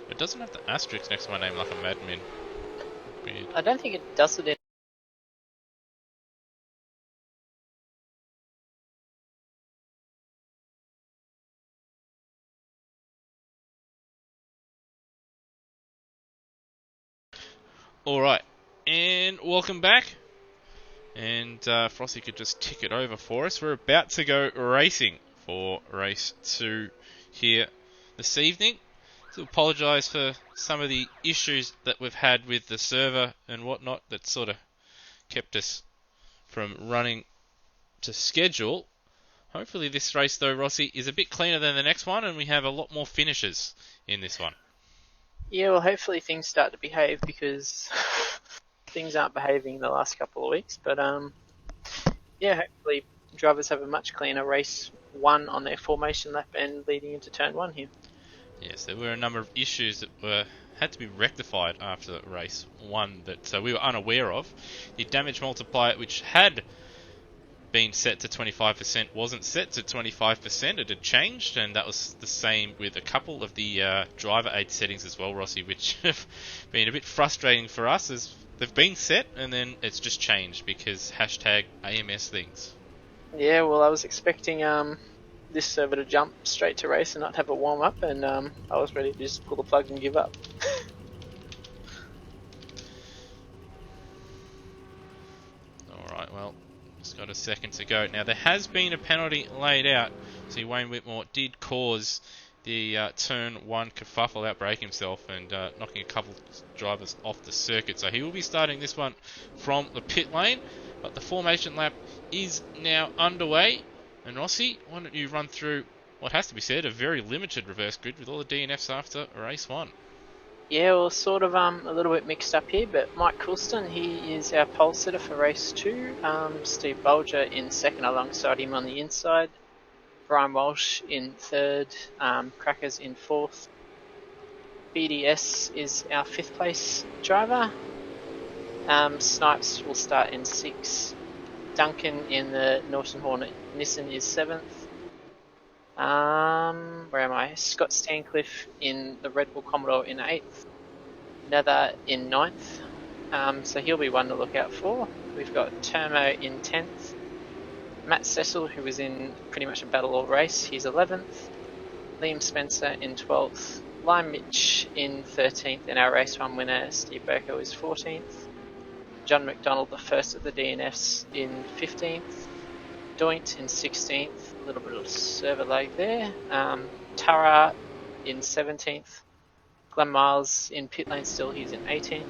S1: It doesn't have the asterisk next to my name like a madman. Weird.
S2: I don't think it does it in.
S1: Alright, and welcome back. And Frosty could just tick it over for us. We're about to go racing for race 2 here this evening. To apologise for some of the issues that we've had with the server and whatnot that sort of kept us from running to schedule. Hopefully this race though, Rossi, is a bit cleaner than the next one and we have a lot more finishes in this one.
S2: Yeah, well, hopefully things start to behave because things aren't behaving in the last couple of weeks. But yeah, hopefully drivers have a much cleaner race 1 on their formation lap and leading into turn 1 here.
S1: Yes, there were a number of issues that had to be rectified after race 1 that we were unaware of. The damage multiplier, which had been set to 25%, wasn't set to 25%. It had changed, and that was the same with a couple of the driver aid settings as well, Rossi, which have been a bit frustrating for us as they've been set and then it's just changed because hashtag AMS things.
S2: Yeah, well, I was expecting this server to jump straight to race and not have a warm up, and I was ready to just pull the plug and give up.
S1: Alright, well, just got a second to go. Now, there has been a penalty laid out. See, Wayne Whitmore did cause the turn 1 kerfuffle, outbrake himself and knocking a couple drivers off the circuit. So he will be starting this one from the pit lane. But the formation lap is now underway. And Rossi, why don't you run through what has to be said, a very limited reverse grid with all the DNFs after race 1.
S2: Yeah, well, sort of a little bit mixed up here, but Mike Coulston, he is our pole sitter for race 2. Steve Bolger in second alongside him on the inside. Brian Walsh in third. Crackers in fourth. BDS is our 5th place driver. Snipes will start in 6th. Duncan in the Norton Hornet Nissan is 7th. Where am I? Scott Stancliffe in the Red Bull Commodore in 8th. Nether in 9th. So he'll be one to look out for. We've got Termo in 10th. Matt Cecil, who was in pretty much a battle all race, he's 11th. Liam Spencer in 12th. Lime Mitch in 13th. And our race 1 winner, Steve Brko, is 14th. John McDonald, the first of the DNFs, in 15th. Doint in 16th, a little bit of server lag there. Tara in 17th. Glenn Miles in pit lane still, he's in 18th.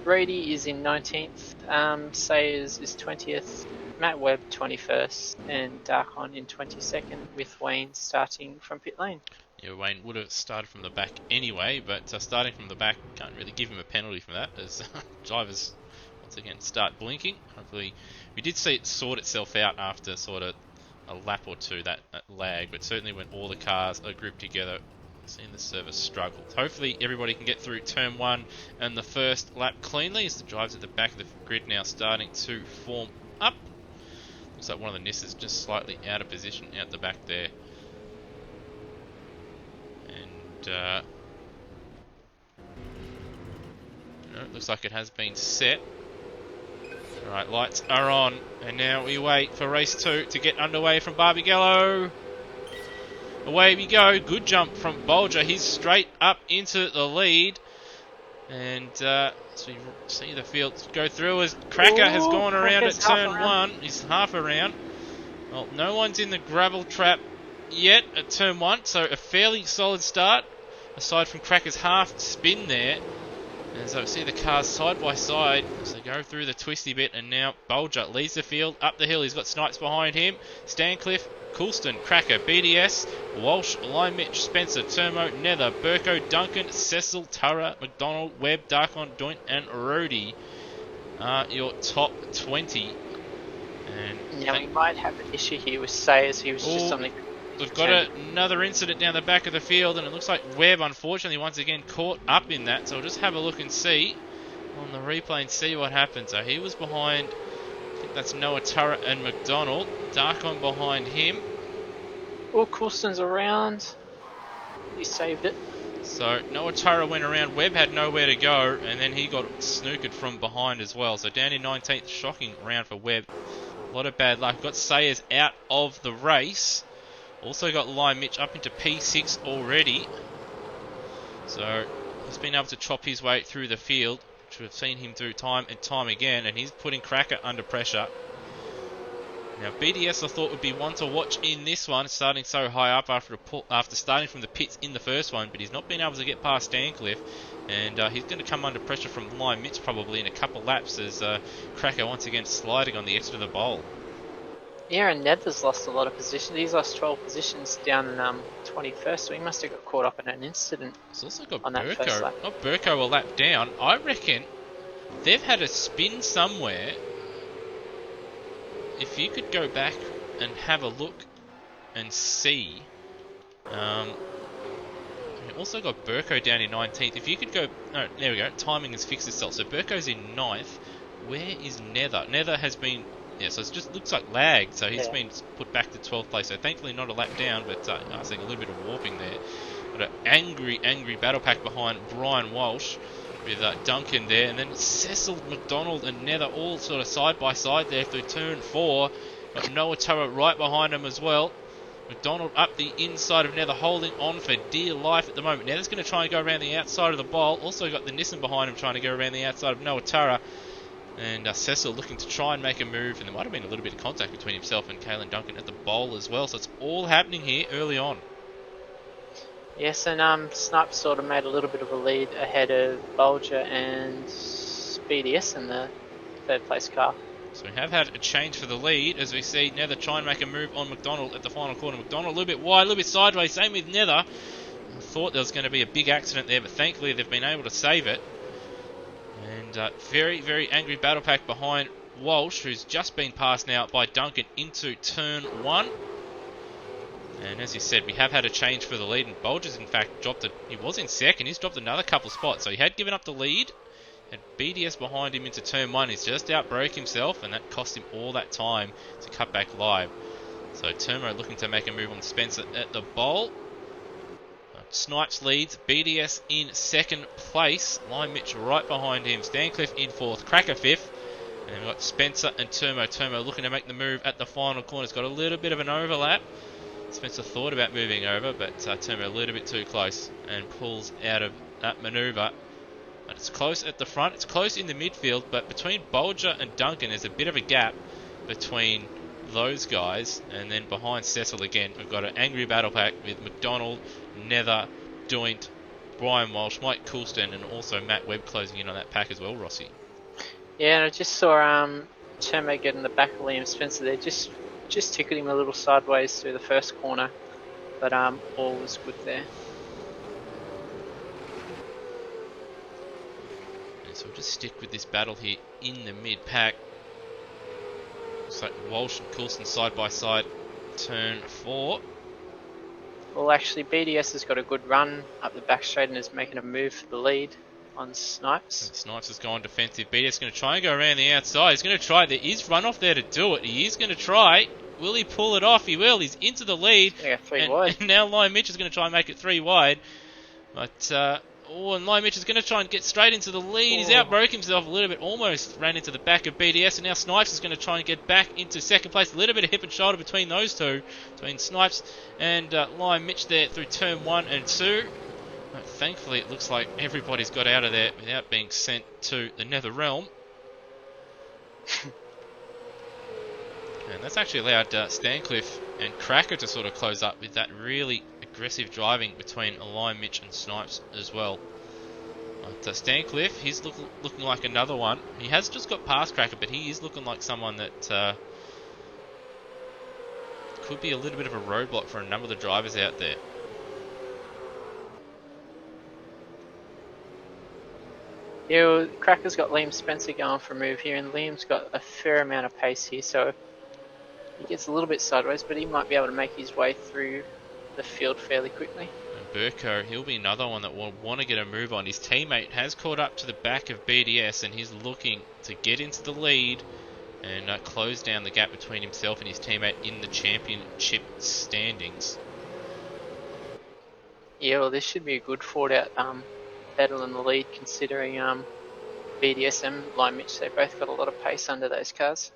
S2: Brady is in 19th. Sayers is 20th. Matt Webb 21st. And Darkon in 22nd, with Wayne starting from pit lane.
S1: Yeah, Wayne would have started from the back anyway, but starting from the back, can't really give him a penalty for that as drivers once again start blinking. Hopefully, we did see it sort itself out after sort of a lap or two, that lag, but certainly when all the cars are grouped together, seeing the service struggle. Hopefully everybody can get through turn 1 and the first lap cleanly as the drivers at the back of the grid now starting to form up. Looks like one of the Nissas just slightly out of position out the back there. And looks like it has been set. Alright, lights are on, and now we wait for race 2 to get underway from Barbagallo. Away we go, good jump from Bolger, he's straight up into the lead. And so you see the field go through as Cracker has gone around at turn 1. He's half around. Well, no one's in the gravel trap yet at turn 1, so a fairly solid start, aside from Cracker's half spin there. And so we see the cars side by side as they go through the twisty bit, and now Bolger leads the field up the hill. He's got Snipes behind him. Stancliffe, Coulston, Cracker, BDS, Walsh, Lime Mitch, Spencer, Termo, Nether, Brko, Duncan, Cecil, Turra, McDonald, Webb, Darkon, Doint and Rody are your top 20. And
S2: now we might have an issue here with Sayers. He was just on the...
S1: We've got another incident down the back of the field, and it looks like Webb, unfortunately, once again caught up in that. So we'll just have a look and see on the replay and see what happened. So he was behind, I think that's Noah Turra and McDonald. Darkon behind him.
S2: Oh, Coulston's around. He saved it.
S1: So Noah Turra went around, Webb had nowhere to go, and then he got snookered from behind as well. So down in 19th, shocking round for Webb. A lot of bad luck. Got Sayers out of the race. Also got Lime Mitch up into P6 already. So he's been able to chop his way through the field, which we've seen him do time and time again, and he's putting Cracker under pressure. Now BDS I thought would be one to watch in this one, starting so high up after starting from the pits in the first one, but he's not been able to get past Stancliffe, and he's going to come under pressure from Lime Mitch probably in a couple laps as Cracker once again sliding on the exit of the bowl.
S2: Yeah, and Nether's lost a lot of positions. He's lost 12 positions down in 21st, so he must have got caught up in an incident.
S1: He's also got
S2: on that first lap.
S1: Brko. Not Brko a lap down. I reckon they've had a spin somewhere. If you could go back and have a look and see. We've also got Brko down in 19th. If you could go... No, there we go. Timing has fixed itself. So Brko's in 9th. Where is Nether? Nether has been... Yeah, so it just looks like lagged. So he's been put back to 12th place. So thankfully not a lap down, but I think a little bit of warping there. Got an angry battle pack behind Brian Walsh with Duncan there. And then Cecil, McDonald and Nether all sort of side by side there through turn 4. Got Noah Turra right behind him as well. McDonald up the inside of Nether, holding on for dear life at the moment. Nether's going to try and go around the outside of the bowl. Also got the Nissan behind him trying to go around the outside of Noah Turra. And Cecil looking to try and make a move. And there might have been a little bit of contact between himself and Kalen Duncan at the bowl as well. So it's all happening here early on.
S2: Yes, and Snipe sort of made a little bit of a lead ahead of Bulger and BDS in the third place car.
S1: So we have had a change for the lead as we see Nether try and make a move on McDonald at the final corner. McDonald a little bit wide, a little bit sideways. Same with Nether. I thought there was going to be a big accident there, but thankfully they've been able to save it. And very angry battle pack behind Walsh, who's just been passed now by Duncan into turn 1. And as you said, we have had a change for the lead, and Bulger's in fact dropped he was in second, he's dropped another couple spots, so he had given up the lead. Had BDS behind him into turn 1, he's just outbroke himself, and that cost him all that time to cut back live. So Turmo looking to make a move on Spencer at the bowl. Snipes leads, BDS in second place, Lime Mitch right behind him, Stancliffe in 4th, Cracker 5th, and we've got Spencer and Turmo. Turmo looking to make the move at the final corner, it's got a little bit of an overlap. Spencer thought about moving over, but Turmo a little bit too close and pulls out of that manoeuvre. But it's close at the front, it's close in the midfield, but between Bulger and Duncan there's a bit of a gap between those guys, and then behind Cecil again we've got an angry battle pack with McDonald, Nether, Doint, Brian Walsh, Mike Coulston and also Matt Webb closing in on that pack as well, Rossi.
S2: Yeah, and I just saw Turmo get in the back of Liam Spencer there, just tickled him a little sideways through the first corner, but all was good there.
S1: And so we'll just stick with this battle here in the mid-pack. Looks like Walsh and Coulston side by side, turn 4.
S2: Well, actually, BDS has got a good run up the back straight and is making a move for the lead on Snipes.
S1: And Snipes has gone defensive. BDS is going to try and go around the outside. He's going to try. There is runoff there to do it. He is going to try. Will he pull it off? He will. He's into the lead.
S2: Yeah, 3 wide.
S1: And now Lime Mitch is going to try and make it 3 wide. But, and Lime Mitch is going to try and get straight into the lead. He's outbroke himself a little bit. Almost ran into the back of BDS. And now Snipes is going to try and get back into second place. A little bit of hip and shoulder between those two. Between Snipes and Lime Mitch there through turn 1 and 2. But thankfully, it looks like everybody's got out of there without being sent to the Nether Realm. And that's actually allowed Stancliffe and Cracker to sort of close up with that really aggressive driving between Lime Mitch and Snipes as well. But Stancliffe, he's looking like another one. He has just got past Cracker, but he is looking like someone that could be a little bit of a roadblock for a number of the drivers out there.
S2: Yeah, well, Cracker's got Liam Spencer going for a move here, and Liam's got a fair amount of pace here, so he gets a little bit sideways, but he might be able to make his way through the field fairly quickly.
S1: And Brko, he'll be another one that will want to get a move on. His teammate has caught up to the back of BDS, and he's looking to get into the lead and close down the gap between himself and his teammate in the championship standings.
S2: Yeah, well, this should be a good fought-out battle in the lead, considering BDSM, Line Mitch, they both got a lot of pace under those cars.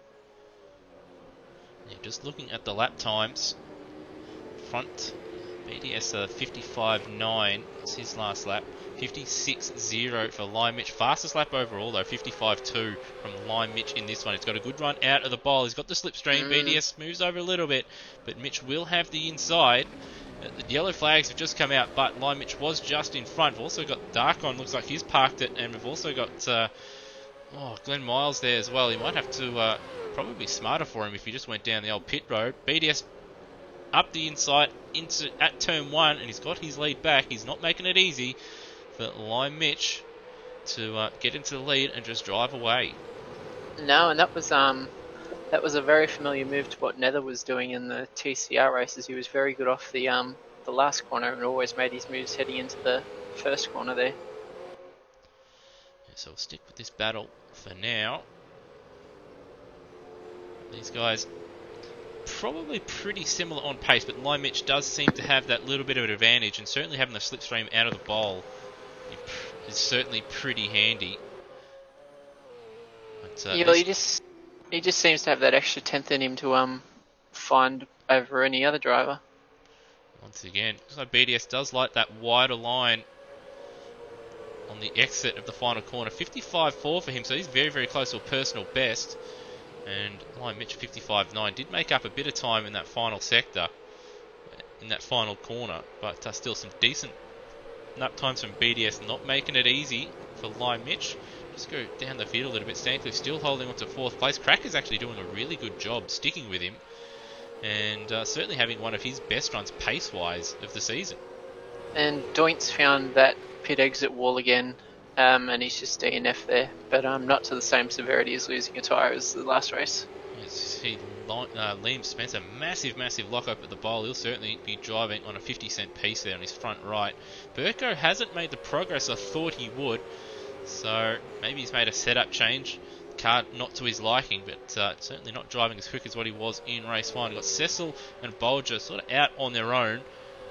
S1: Yeah, just looking at the lap times. Front BDS 55.9 was his last lap. 56.0 for Lime Mitch. Fastest lap overall though, 55.2 from Lime Mitch in this one. He's got a good run out of the bowl. He's got the slipstream. BDS moves over a little bit, but Mitch will have the inside. The yellow flags have just come out, but Lime Mitch was just in front. We've also got Darkon, looks like he's parked it, and we've also got Glenn Miles there as well. He might have to probably be smarter for him if he just went down the old pit road. BDS up the inside at turn 1, and he's got his lead back. He's not making it easy for Lime Mitch to get into the lead and just drive away.
S2: No, and that was a very familiar move to what Nether was doing in the TCR races. He was very good off the last corner and always made his moves heading into the first corner there.
S1: Yeah, so we'll stick with this battle for now. These guys probably pretty similar on pace, but Lime Mitch does seem to have that little bit of an advantage, and certainly having the slipstream out of the bowl is certainly pretty handy. But,
S2: Yeah, he just seems to have that extra tenth in him to find over any other driver.
S1: Once again, looks like BDS does like that wider line on the exit of the final corner. 55.4 for him, so he's very, very close to a personal best. And Lime Mitch 55.9 did make up a bit of time in that final sector, in that final corner, but still some decent lap times from BDS, not making it easy for Lime Mitch. Just go down the field a little bit. Stancliffe still holding on to 4th place. Cracker's actually doing a really good job sticking with him, and certainly having one of his best runs pace-wise of the season. And
S2: Doint's found that pit exit wall again, and he's just DNF there, but not to the same severity as losing a tyre as the last race.
S1: Liam Spencer, massive lock-up at the bowl. He'll certainly be driving on a 50-cent piece there on his front right. Brko hasn't made the progress I thought he would, so maybe he's made a setup change. Car not to his liking, but certainly not driving as quick as what he was in race 1. We've got Cecil and Bolger sort of out on their own.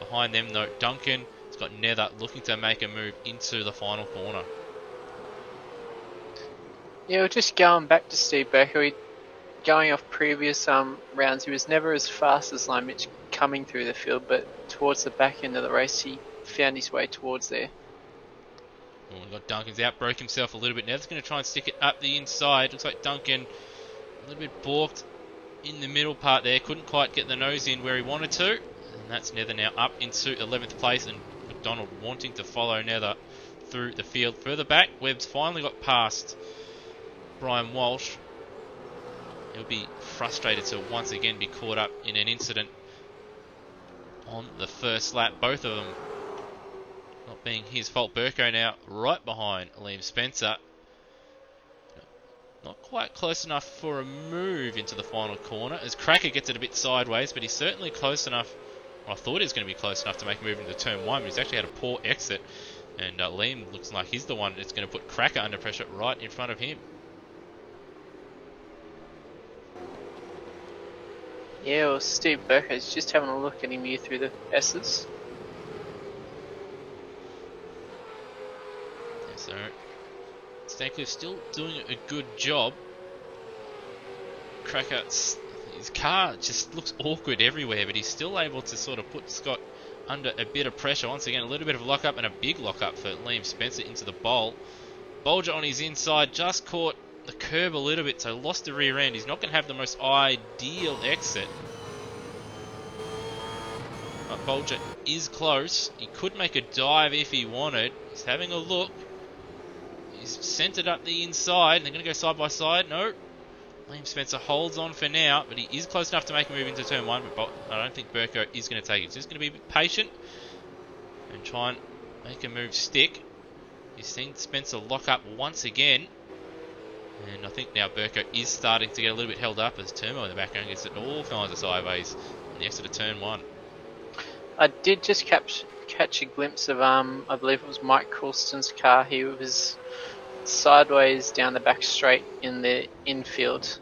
S1: Behind them, though, Duncan has got Nether looking to make a move into the final corner.
S2: Yeah, we're just going back to Steve Brko. Going off previous rounds, he was never as fast as Lime Mitch coming through the field, but towards the back end of the race, he found his way towards there.
S1: Oh, we've got Duncan's out, broke himself a little bit. Nether's going to try and stick it up the inside. Looks like Duncan a little bit balked in the middle part there. Couldn't quite get the nose in where he wanted to. And that's Nether now up into 11th place, and McDonald wanting to follow Nether through the field. Further back, Webb's finally got past Brian Walsh. He'll be frustrated to once again be caught up in an incident on the first lap. Both of them not being his fault. Brko now right behind Liam Spencer. Not quite close enough for a move into the final corner, as Cracker gets it a bit sideways, but he's certainly close enough. Well, I thought he was going to be close enough to make a move into turn 1, but he's actually had a poor exit. And Liam looks like he's the one that's going to put Cracker under pressure right in front of him.
S2: Yeah, well, Steve Brko's just having a look at him here through the S's.
S1: Yeah, so Stancliffe's still doing a good job. Cracker, his car just looks awkward everywhere, but he's still able to sort of put Scott under a bit of pressure. Once again, a little bit of a lock-up and a big lock-up for Liam Spencer into the bowl. Bolger on his inside, just caught the curb a little bit, so lost the rear end. He's not going to have the most ideal exit. But Bolger is close. He could make a dive if he wanted. He's having a look. He's centered up the inside. They're going to go side by side. No. Liam Spencer holds on for now, but he is close enough to make a move into turn 1, but I don't think Brko is going to take it. He's just going to be a bit patient and try and make a move stick. He's seen Spencer lock up once again. And I think now Brko is starting to get a little bit held up as Turmo in the background gets it all kinds of sideways on the exit of turn 1.
S2: I did just catch a glimpse of, I believe it was Mike Coulston's car. He was sideways down the back straight in the infield.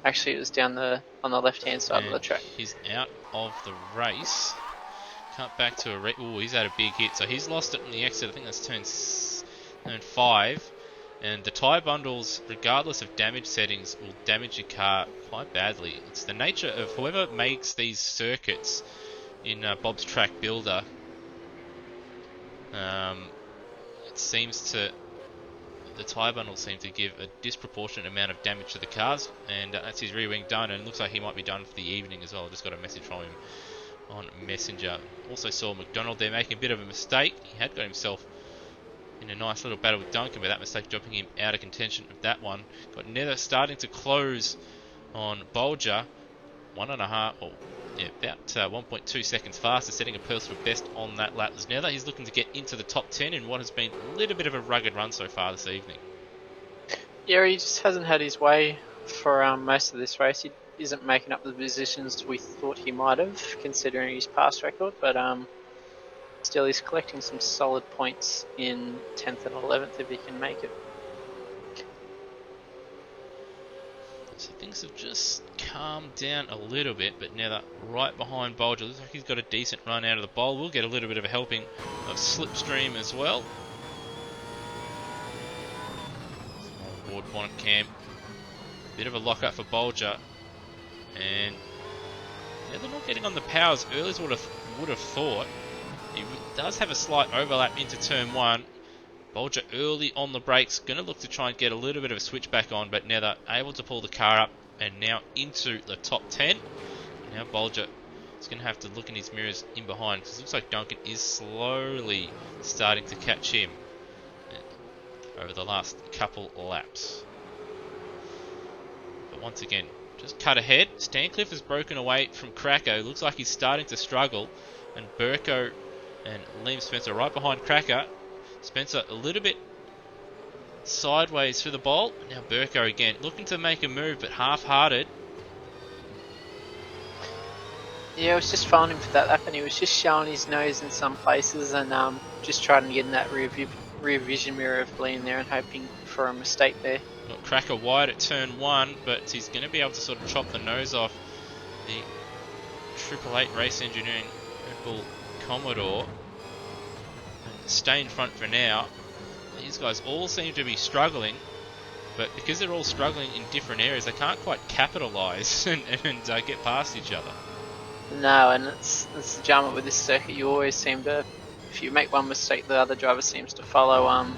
S2: Actually, it was down on the left-hand side of the track.
S1: He's out of the race. cut back to a... Oh, he's had a big hit. So he's lost it in the exit. I think that's turn 5. And the tyre bundles, regardless of damage settings, will damage your car quite badly. It's the nature of whoever makes these circuits in Bob's Track Builder. It seems to... The tyre bundles seem to give a disproportionate amount of damage to the cars. And that's his rear wing done. And it looks like he might be done for the evening as well. I just got a message from him on Messenger. Also saw McDonald there making a bit of a mistake. He had got himself in a nice little battle with Duncan, but that mistake dropping him out of contention of that one. Got Nether starting to close on Bolger. 1.5, or yeah, about 1.2 seconds faster, setting a personal best on that lap as Nether. He's looking to get into the top 10 in what has been a little bit of a rugged run so far this evening.
S2: Yeah, he just hasn't had his way for most of this race. He isn't making up the positions we thought he might have, considering his past record, but still he's collecting some solid points in 10th and 11th if he can make it.
S1: So things have just calmed down a little bit, but now that right behind Bolger, looks like he's got a decent run out of the bowl. We'll get a little bit of a helping of Slipstream as well. Board bonnet cam. Bit of a lock-up for Bolger. And yeah, they're not getting on the power as early as would have thought. He does have a slight overlap into turn 1. Bolger early on the brakes, going to look to try and get a little bit of a switch back on, but now they're able to pull the car up and now into the top 10. Now Bolger is going to have to look in his mirrors in behind, because it looks like Duncan is slowly starting to catch him over the last couple laps. But once again, just cut ahead. Stancliffe has broken away from Brko. Looks like he's starting to struggle, and Brko and Liam Spencer right behind Cracker. Spencer a little bit sideways through the bowl. Now Brko again looking to make a move, but half-hearted.
S2: Yeah, I was just following him for that lap, and he was just showing his nose in some places, and just trying to get in that rear vision mirror of Liam there and hoping for a mistake there.
S1: Got Cracker wide at turn 1, but he's going to be able to sort of chop the nose off the 888 Race Engineering Red Bull Commodore. Stay in front for now. These guys all seem to be struggling, but because they're all struggling in different areas, they can't quite capitalise and get past each other.
S2: No, and it's the drama with this circuit. You always seem to, if you make one mistake, the other driver seems to follow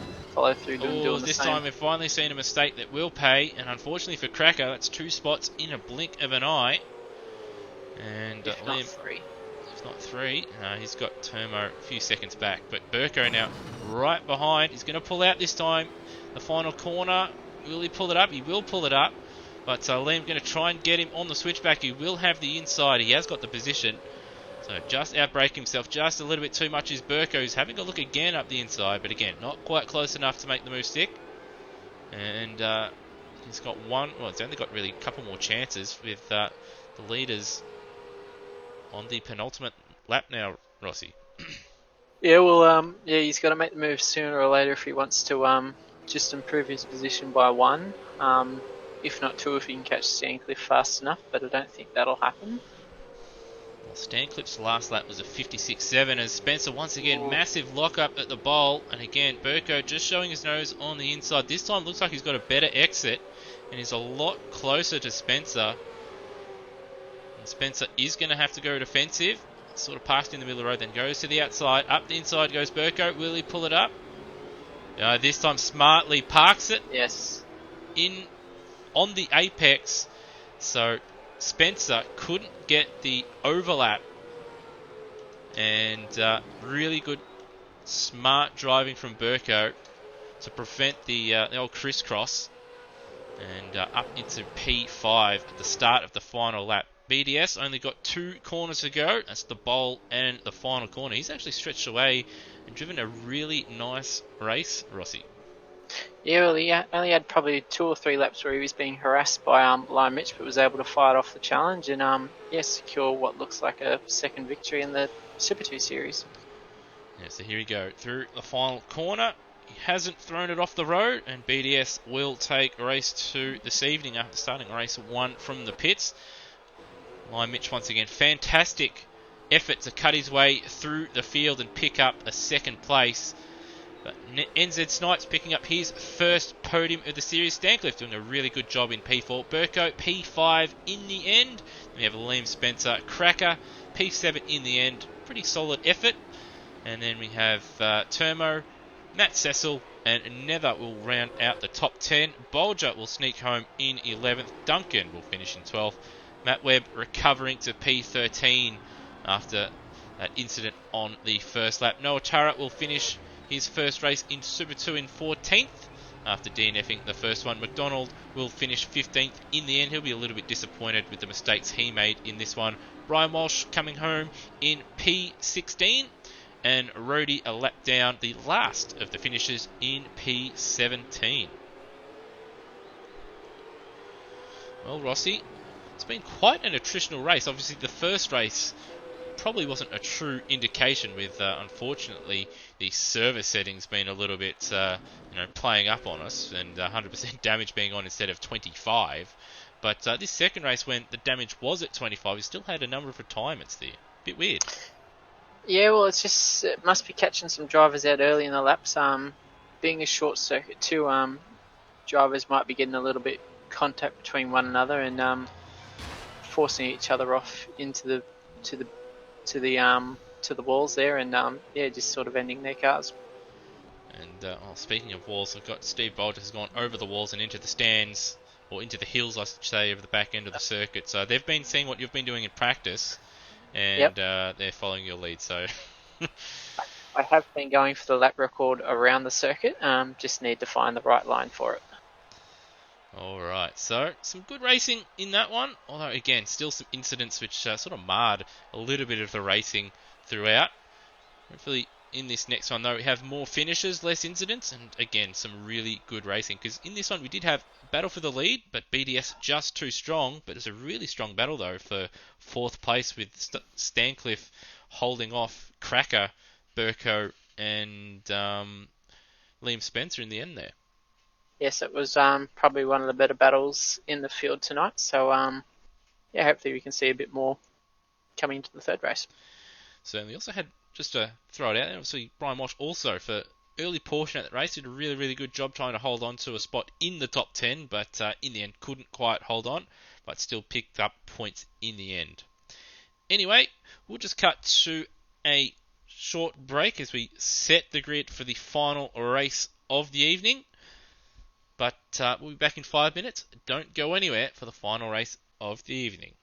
S2: through doing the
S1: this
S2: same.
S1: time we've finally seen a mistake that will pay, and unfortunately for Cracker, that's 2 spots in a blink of an eye. And
S2: if not 3.
S1: If not 3, he's got Termo a few seconds back. But Brko now right behind. He's going to pull out this time. The final corner. Will he pull it up? He will pull it up. But Liam going to try and get him on the switchback. He will have the inside. He has got the position. So just outbrake himself just a little bit too much is Brko, who's having a look again up the inside. But again, not quite close enough to make the move stick. And he's got one. Well, it's only got really a couple more chances with the leaders on the penultimate lap now, Rossi.
S2: Yeah, well, he's got to make the move sooner or later if he wants to just improve his position by 1. If not 2, if he can catch Stancliffe fast enough, but I don't think that'll happen.
S1: Well, Stancliffe's last lap was a 56.7 as Spencer once again massive lock-up at the bowl, and again Brko just showing his nose on the inside. This time looks like he's got a better exit and he's a lot closer to Spencer. Spencer is going to have to go defensive. Sort of parked in the middle of the road, then goes to the outside. Up the inside goes Brko. Will he pull it up? This time smartly parks it.
S2: Yes.
S1: On the apex. So Spencer couldn't get the overlap. And really good, smart driving from Brko to prevent the old crisscross. And up into P5 at the start of the final lap. BDS only got 2 corners to go. That's the bowl and the final corner. He's actually stretched away and driven a really nice race, Rossi.
S2: Yeah, well, he only had probably 2 or 3 laps where he was being harassed by Lime Mitch, but was able to fight off the challenge and secure what looks like a second victory in the Super 2 series.
S1: Yeah, so here we go through the final corner. He hasn't thrown it off the road, and BDS will take race 2 this evening after starting race 1 from the pits. Lime Mitch once again, fantastic effort to cut his way through the field and pick up a second place. But NZ Snipes picking up his first podium of the series. Stancliffe doing a really good job in P4. Brko P5 in the end. Then we have Liam Spencer Cracker P7 in the end. Pretty solid effort. And then we have Termo, Matt Cecil, and Nether will round out the top 10. Bolger will sneak home in 11th. Duncan will finish in 12th. Matt Webb recovering to P13 after that incident on the first lap. Noah Turret will finish his first race in Super 2 in 14th after DNFing the first one. McDonald will finish 15th in the end. He'll be a little bit disappointed with the mistakes he made in this one. Brian Walsh coming home in P16. And Rhodey a lap down, the last of the finishers in P17. Well, Rossi, it's been quite an attritional race. Obviously, the first race probably wasn't a true indication with, unfortunately, the server settings being a little bit, playing up on us and 100% damage being on instead of 25. But this second race, when the damage was at 25, we still had a number of retirements there. Bit weird.
S2: Yeah, well, it must be catching some drivers out early in the laps. Being a short circuit too, drivers might be getting a little bit contact between one another and forcing each other off into the walls there, and just sort of ending their cars.
S1: And speaking of walls, I've got Steve Bolger has gone over the walls and into the stands, or into the hills, I should say, of the back end of the circuit. So they've been seeing what you've been doing in practice. And they're following your lead. So
S2: I have been going for the lap record around the circuit. Just need to find the right line for it.
S1: Alright, so some good racing in that one. Although, again, still some incidents which sort of marred a little bit of the racing throughout. Hopefully, in this next one, though, we have more finishes, less incidents, and again, some really good racing. Because in this one, we did have battle for the lead, but BDS just too strong. But it was a really strong battle, though, for fourth place with Stancliffe holding off Cracker, Brko, and Liam Spencer in the end there.
S2: Yes, it was probably one of the better battles in the field tonight. So, hopefully we can see a bit more coming into the third race.
S1: So we also had, just to throw it out there, obviously Brian Walsh also for early portion of that race did a really, really good job trying to hold on to a spot in the top 10, but in the end couldn't quite hold on, but still picked up points in the end. Anyway, we'll just cut to a short break as we set the grid for the final race of the evening. But we'll be back in 5 minutes. Don't go anywhere for the final race of the evening.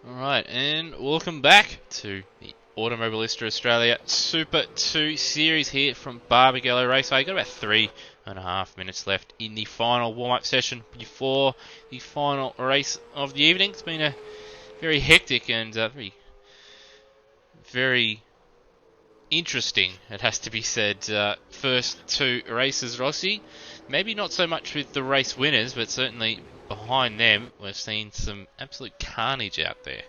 S1: Alright, and welcome back to the Automobilista Australia Super 2 series here from Barbagallo Raceway. Got about 3.5 minutes left in the final warm-up session before the final race of the evening. It's been a very hectic and very interesting, it has to be said, first two races, Rossi. Maybe not so much with the race winners, but certainly behind them, we've seen some absolute carnage out there.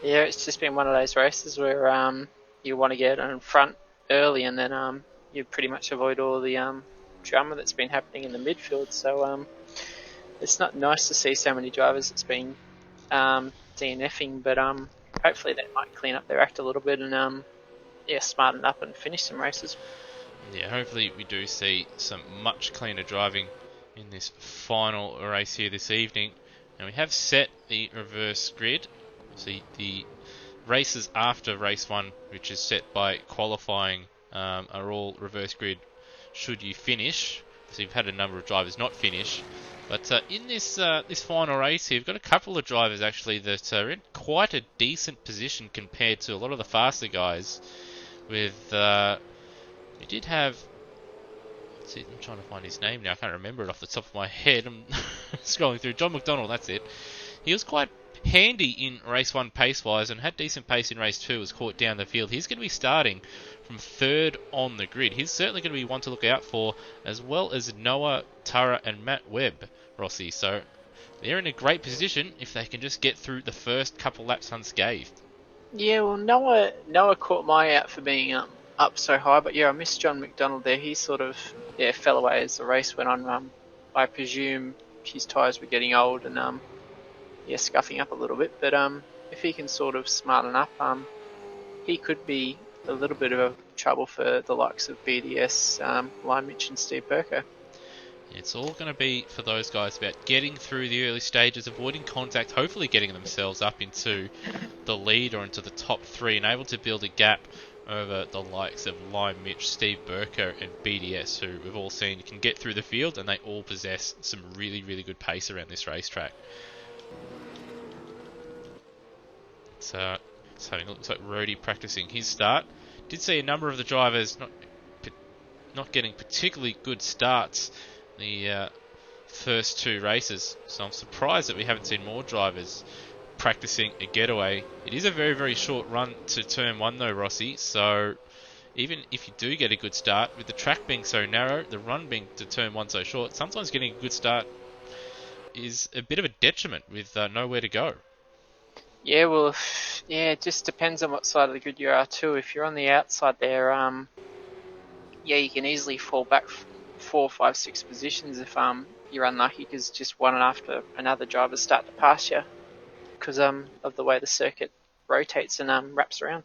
S2: Yeah, it's just been one of those races where you want to get in front early, and then you pretty much avoid all the drama that's been happening in the midfield. So it's not nice to see so many drivers that's been DNFing, but hopefully they might clean up their act a little bit and smarten up and finish some races.
S1: Yeah, hopefully we do see some much cleaner driving in this final race here this evening. And we have set the reverse grid. See the races after race 1, which is set by qualifying, are all reverse grid should you finish. So you've had a number of drivers not finish. But in this final race here, we've got a couple of drivers actually that are in quite a decent position compared to a lot of the faster guys. With we did have, let's see, I'm trying to find his name now. I can't remember it off the top of my head. I'm scrolling through. John McDonald, that's it. He was quite handy in race 1 pace-wise and had decent pace in race 2, was caught down the field. He's going to be starting from 3rd on the grid. He's certainly going to be one to look out for, as well as Noah, Tara and Matt Webb, Rossi. So they're in a great position if they can just get through the first couple laps unscathed.
S2: Yeah, well, Noah caught my out for being up so high, but I missed John McDonald there. He sort of fell away as the race went on. I presume his tyres were getting old and scuffing up a little bit. But if he can sort of smarten up, he could be a little bit of a trouble for the likes of BDS, Lime Mitch and Steve Brko.
S1: It's all going to be, for those guys, about getting through the early stages, avoiding contact, hopefully getting themselves up into the lead or into the top 3 and able to build a gap over the likes of Lime Mitch, Steve Brko and BDS, who we've all seen can get through the field, and they all possess some really, really good pace around this racetrack. So it's having, looks like Rody practicing his start. Did see a number of the drivers not getting particularly good starts the first 2 races, so I'm surprised that we haven't seen more drivers practicing a getaway. It is a very, very short run to turn 1 though, Rossi, so even if you do get a good start, with the track being so narrow, the run being to turn 1 so short, sometimes getting a good start is a bit of a detriment with nowhere to go.
S2: Yeah, well, it just depends on what side of the grid you are too. If you're on the outside there, you can easily fall back 4, 5, 6 positions if you're unlucky, because just one after another drivers start to pass you because of the way the circuit rotates and wraps around.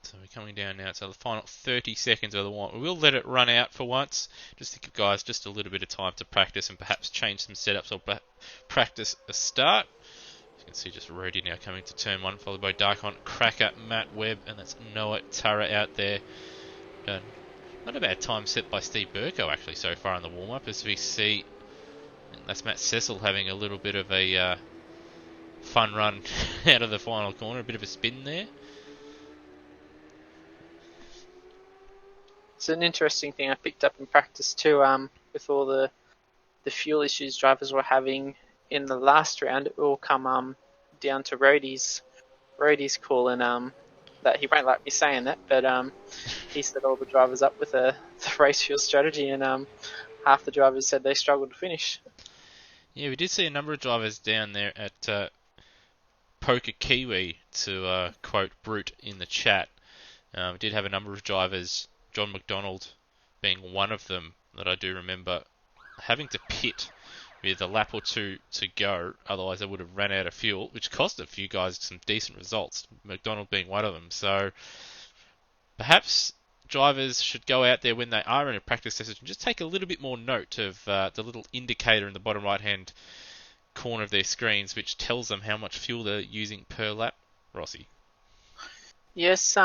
S1: So we're coming down now to the final 30 seconds of the warm. We will let it run out for once, just to give guys just a little bit of time to practice and perhaps change some setups or practice a start. You can see just Rody now coming to turn 1, followed by Darkon, Cracker, Matt Webb, and that's Noah Tara out there. Not a bad time set by Steve Brko actually so far in the warm-up, as we see that's Matt Cecil having a little bit of a fun run out of the final corner, a bit of a spin there.
S2: It's an interesting thing I picked up in practice too, with all the fuel issues drivers were having in the last round. It will come down to Rody's call, and that he won't like me saying that, but he set all the drivers up with the race fuel strategy, and half the drivers said they struggled to finish.
S1: Yeah, we did see a number of drivers down there at Poker Kiwi, to quote Brute in the chat. We did have a number of drivers, John McDonald being one of them, that I do remember having to pit with a lap or 2 to go, otherwise they would have ran out of fuel, which cost a few guys some decent results, McDonald being one of them. So perhaps drivers should go out there when they are in a practice session and just take a little bit more note of the little indicator in the bottom right hand corner of their screens, which tells them how much fuel they're using per lap. Rossi.
S2: Yes,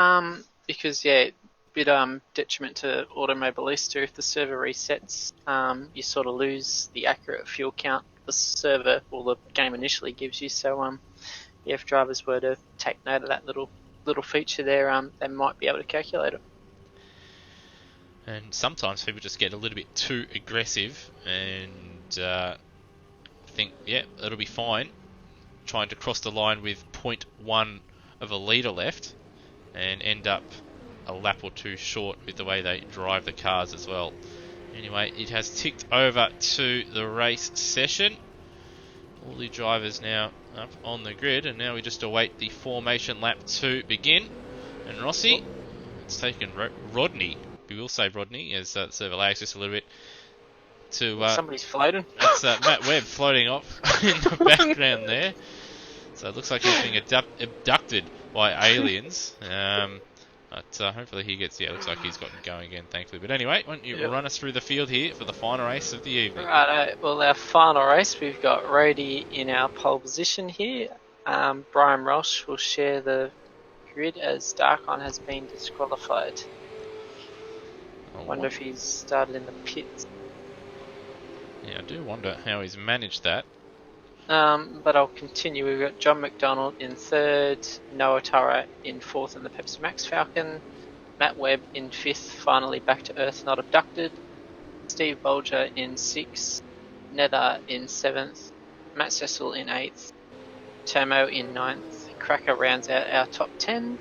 S2: because bit detriment to Automobilista. If the server resets, you sort of lose the accurate fuel count the server or the game initially gives you. So yeah, if drivers were to take note of that little feature there, they might be able to calculate it.
S1: And sometimes people just get a little bit too aggressive and think, yeah, it'll be fine, trying to cross the line with 0.1 of a litre left and end up a lap or two short with the way they drive the cars as well. Anyway, it has ticked over to the race session. All the drivers now up on the grid, and now we just await the formation lap to begin. And Rossi, it's taken Rodney, we will say Rodney, as the server lags just a little bit.
S2: Somebody's floating.
S1: That's Matt Webb floating off in the background there. So it looks like he's being abducted by aliens. But hopefully he gets... Yeah, it looks like he's gotten going again, thankfully. But anyway, why don't you run us through the field here for the final race of the evening?
S2: Right, well, our final race, we've got Rody in our pole position here. Brian Roche will share the grid as Darkon has been disqualified. I wonder if he's started in the pits.
S1: Yeah, I do wonder how he's managed that.
S2: But I'll continue. We've got John McDonald in third, Noah Turra in fourth in the Pepsi Max Falcon, Matt Webb in fifth, finally back to Earth, not abducted, Steve Bolger in sixth, Nether in seventh, Matt Cecil in eighth, Tomo in ninth, Cracker rounds out our top 10,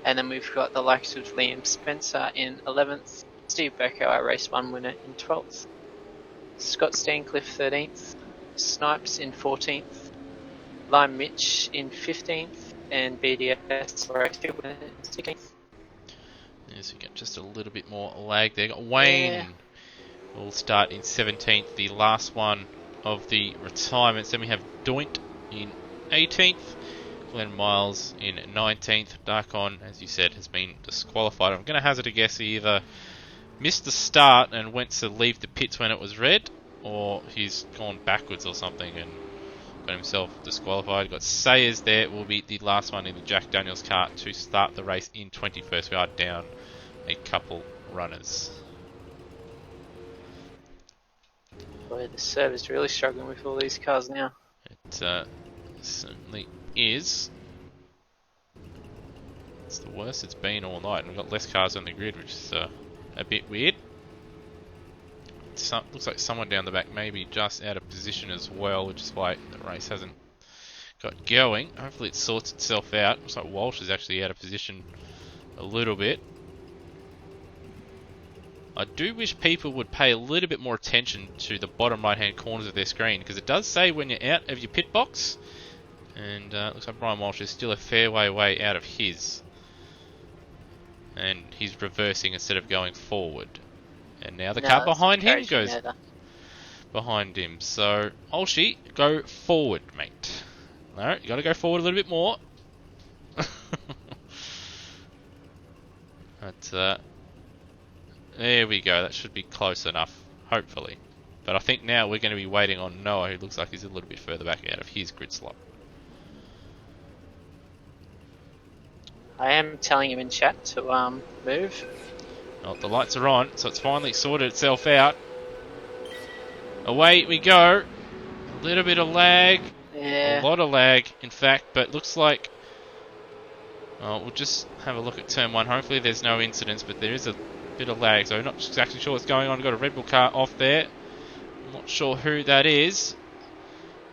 S2: and then we've got the likes of Liam Spencer in 11th, Steve Brko, our race 1 winner, in 12th, Scott Staincliffe 13th, Snipes in 14th, Lime Mitch in 15th, and BDS race 2 winner in 16th.
S1: Yes, we get just a little bit more lag there. Got Wayne will start in 17th, the last one of the retirements. Then we have Doint in 18th, Glenn Miles in 19th. Darkon, as you said, has been disqualified. I'm going to hazard a guess he either missed the start and went to leave the pits when it was red, or he's gone backwards or something and got himself disqualified. Got Sayers there, will be the last one in the Jack Daniels car to start the race in 21st. We are down a couple runners.
S2: Boy, the server's really struggling with all these cars now.
S1: It certainly is. It's the worst it's been all night, and we've got less cars on the grid, which is a bit weird. Looks like someone down the back may be just out of position as well, which is why the race hasn't got going. Hopefully it sorts itself out. Looks like Walsh is actually out of position a little bit. I do wish people would pay a little bit more attention to the bottom right hand corners of their screen, because it does say when you're out of your pit box, and looks like Brian Walsh is still a fair way out of his, and he's reversing instead of going forward. And now the car behind him goes behind him. So, Olshie, go forward, mate. No, you got to go forward a little bit more. But, there we go. That should be close enough, hopefully. But I think now we're going to be waiting on Noah, who looks like he's a little bit further back out of his grid slot.
S2: I am telling him in chat to move.
S1: Oh, the lights are on, so it's finally sorted itself out. Away we go. A little bit of lag.
S2: Yeah.
S1: A lot of lag, in fact, but looks like... we'll just have a look at turn 1. Hopefully there's no incidents, but there is a bit of lag, so I'm not exactly sure what's going on. We've got a Red Bull car off there. I'm not sure who that is.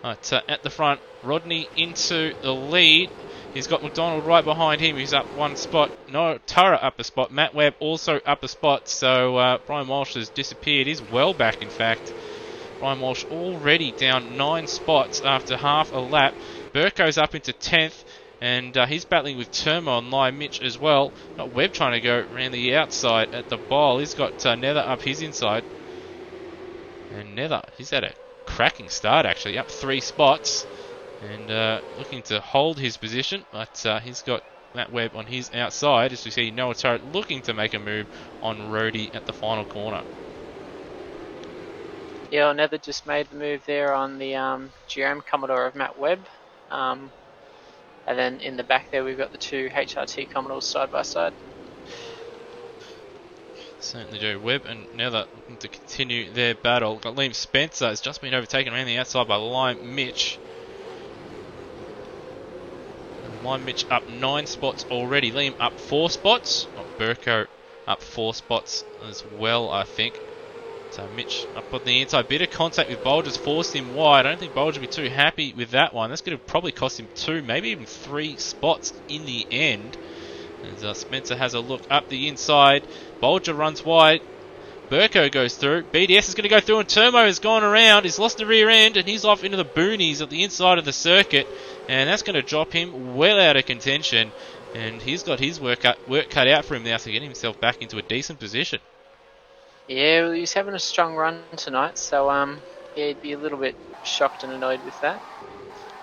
S1: But at the front, Rodney into the lead. He's got McDonald right behind him. He's up one spot. No, Turra up a spot. Matt Webb also up a spot. So Brian Walsh has disappeared. He's well back, in fact. Brian Walsh already down 9 spots after half a lap. Brko's up into 10th. And he's battling with Turmo and Lime Mitch as well. Got Webb trying to go around the outside at the bowl. He's got Nether up his inside. And Nether, he's had a cracking start actually. Up 3 spots. And looking to hold his position, but he's got Matt Webb on his outside, as we see Noah Turret looking to make a move on Rody at the final corner.
S2: Yeah, Nether just made the move there on the GM Commodore of Matt Webb. And then in the back there we've got the 2 HRT Commodores side by side.
S1: Certainly do. Webb and Nether looking to continue their battle. Got Liam Spencer has just been overtaken around the outside by Lime Mitch. Lime Mitch up 9 spots already. Liam up 4 spots. Brko up 4 spots as well, I think. So Mitch up on the inside. Bit of contact with Bolger's forced him wide. I don't think Bolger will be too happy with that one. That's going to probably cost him 2, maybe even 3 spots in the end. As Spencer has a look up the inside. Bolger runs wide. Brko goes through. BDS is going to go through, and Turmo has gone around. He's lost the rear end, and he's off into the boonies at the inside of the circuit. And that's going to drop him well out of contention. And he's got his work cut out for him now to get himself back into a decent position.
S2: Yeah, well, he's having a strong run tonight, so yeah, he'd be a little bit shocked and annoyed with that.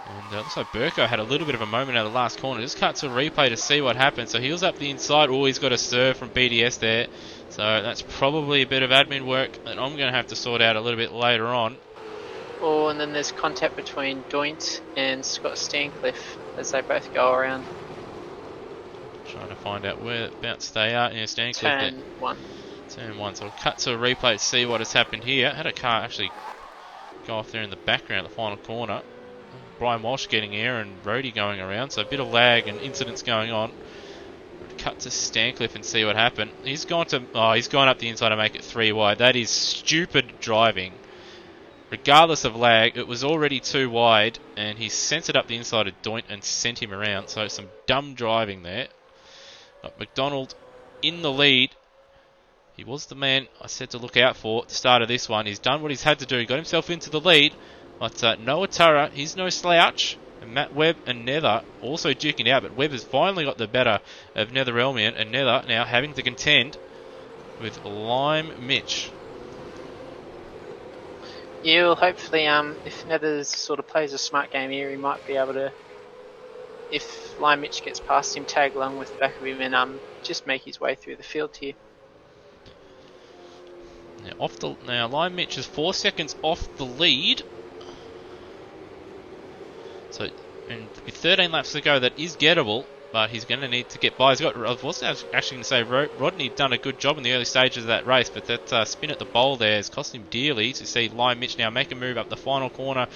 S1: And looks like Brko had a little bit of a moment out of the last corner. Just cut to a replay to see what happened. So heels up the inside. Oh, he's got a serve from BDS there. So that's probably a bit of admin work that I'm going to have to sort out a little bit later on.
S2: Oh, and then there's contact between Doint and Scott Stancliffe as they both go around.
S1: Trying to find out whereabouts they are. Yeah, Stancliffe
S2: Turn
S1: there.
S2: 1.
S1: Turn 1. So we'll cut to a replay to see what has happened here. Had a car actually go off there in the background, the final corner. Brian Walsh getting air and Rhodey going around, so a bit of lag and incidents going on. Cut to Stancliffe and see what happened. He's gone up the inside to make it 3 wide. That is stupid driving. Regardless of lag, it was already 2 wide, and he sent it up the inside of Doint and sent him around. So some dumb driving there. Got McDonald in the lead. He was the man I said to look out for at the start of this one. He's done what he's had to do. He got himself into the lead. But Noah Turra, he's no slouch. And Matt Webb and Nether also duking out. But Webb has finally got the better of Nether Elmian. And Nether now having to contend with Lime Mitch.
S2: Yeah, well, hopefully, if Nether sort of plays a smart game here, he might be able to, if Lime Mitch gets past him, tag along with the back of him and just make his way through the field here.
S1: Now Lime Mitch is 4 seconds off the lead. So, and with 13 laps to go, that is gettable, but he's going to need to get by. I was actually going to say Rodney done a good job in the early stages of that race, but that spin at the bowl there has cost him dearly. To see Lime Mitch now make a move up the final corner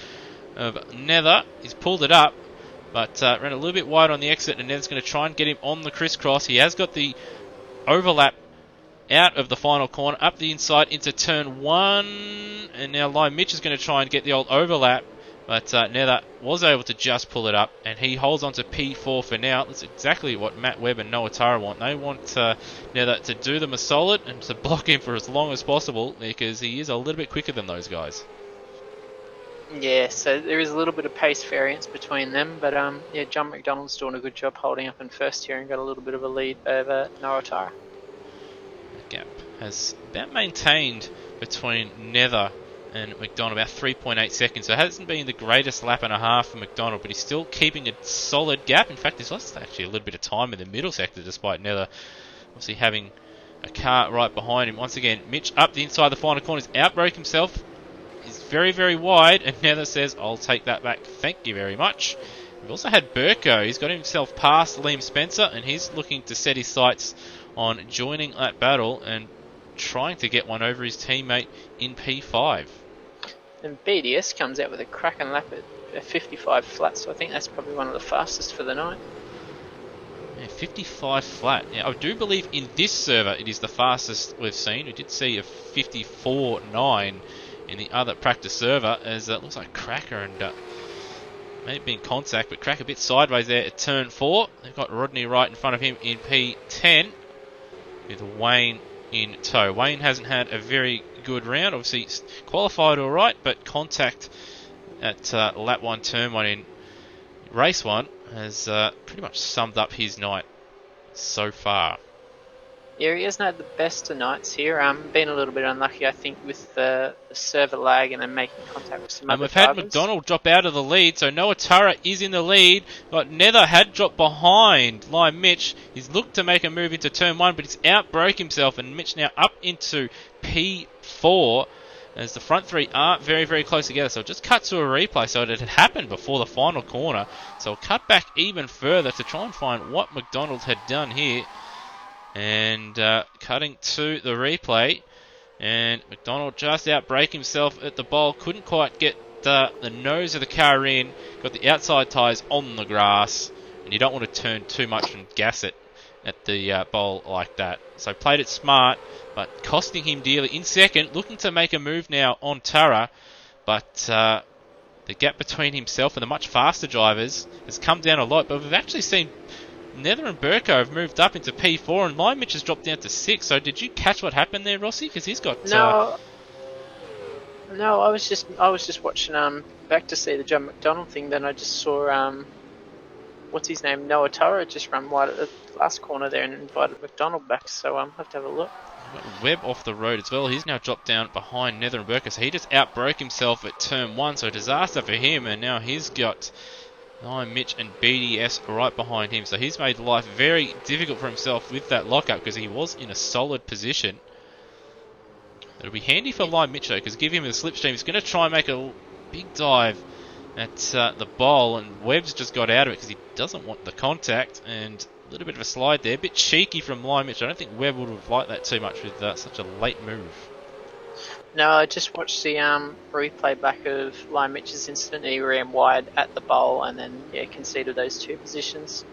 S1: of Nether. He's pulled it up, but ran a little bit wide on the exit, and Nether's going to try and get him on the crisscross. He has got the overlap out of the final corner, up the inside into turn 1, and now Lime Mitch is going to try and get the old overlap. But Nether was able to just pull it up, and he holds on to P4 for now. That's exactly what Matt Webb and Noah Tara want. They want Nether to do them a solid and to block him for as long as possible, because he is a little bit quicker than those guys.
S2: Yeah, so there is a little bit of pace variance between them, but yeah, John McDonald's doing a good job holding up in first here and got a little bit of a lead over Noah Tara.
S1: The gap has about maintained between Nether and McDonald, about 3.8 seconds. So it hasn't been the greatest lap and a half for McDonald, but he's still keeping a solid gap. In fact, he's lost actually a little bit of time in the middle sector, despite Nether obviously having a car right behind him. Once again, Mitch up the inside of the final corner. He's outbroke himself. He's very, very wide, and Nether says, I'll take that back. Thank you very much. We've also had Brko. He's got himself past Liam Spencer, and he's looking to set his sights on joining that battle and trying to get one over his teammate in P5.
S2: And BDS comes out with a cracking lap at 55 flat, so I think that's probably one of the fastest for the night.
S1: Yeah, 55 flat. Yeah, I do believe in this server it is the fastest we've seen. We did see a 54.9 in the other practice server, as it looks like Cracker and may have been contact, but Cracker a bit sideways there at turn 4. They've got Rodney right in front of him in P10 with Wayne in tow. Wayne hasn't had a very good round. Obviously qualified all right, but contact at lap 1, turn 1 in race 1 has pretty much summed up his night so far.
S2: Yeah, he hasn't had the best of nights here. Been a little bit unlucky, I think, with the server lag and then making contact with some
S1: and
S2: other
S1: we've had
S2: drivers.
S1: McDonald drop out of the lead, so Noah Turra is in the lead. But Nether had dropped behind Lime Mitch. He's looked to make a move into turn 1, but he's outbroke himself, and Mitch now up into P4 as the front three aren't very, very close together. So it just cut to a replay, so it had happened before the final corner. So we'll cut back even further to try and find what McDonald had done here. And cutting to the replay, and McDonald just outbrake himself at the bowl. Couldn't quite get the nose of the car in. Got the outside tyres on the grass, and you don't want to turn too much and gas it at the bowl like that. So played it smart, but costing him dearly. In second, looking to make a move now on Tara, but the gap between himself and the much faster drivers has come down a lot. But we've actually seen Nether and Brko have moved up into P4, and Line Mitch has dropped down to 6. So did you catch what happened there, Rossi? Because he's got...
S2: No, I was just watching back to see the John McDonald thing. Then I just saw what's his name, Noah Tara, just run wide at the last corner there and invited McDonald back. So I'll have to have a look.
S1: Webb off the road as well. He's now dropped down behind Nether and Brko, so he just outbroke himself at turn 1. So disaster for him, and now he's got Mitch and BDS right behind him. So he's made life very difficult for himself with that lockup because he was in a solid position. It'll be handy for Lime Mitch though, because give him a slipstream. He's going to try and make a big dive at the bowl, and Webb's just got out of it because he doesn't want the contact, and a little bit of a slide there. A bit cheeky from Lime Mitch. I don't think Webb would have liked that too much with such a late move.
S2: No, I just watched the replay back of Lime Mitch's incident. He ran wide at the bowl and then conceded those 2 positions.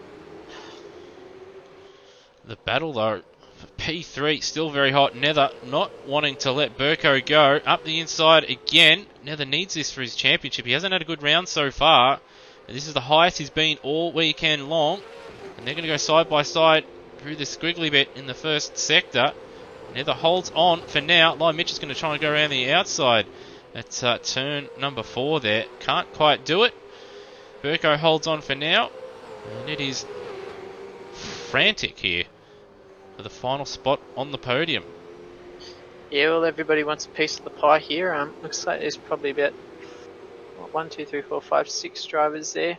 S1: The battle though, for P3 still very hot. Nether not wanting to let Brko go. Up the inside again. Nether needs this for his championship. He hasn't had a good round so far. This is the highest he's been all weekend long. And they're going to go side by side through the squiggly bit in the first sector. Nether holds on for now. Lime Mitch is going to try and go around the outside at turn number 4 there. Can't quite do it. Brko holds on for now. And it is frantic here for the final spot on the podium.
S2: Yeah, well, everybody wants a piece of the pie here. Looks like there's probably about 1, 2, 3, 4, 5, 6 drivers there.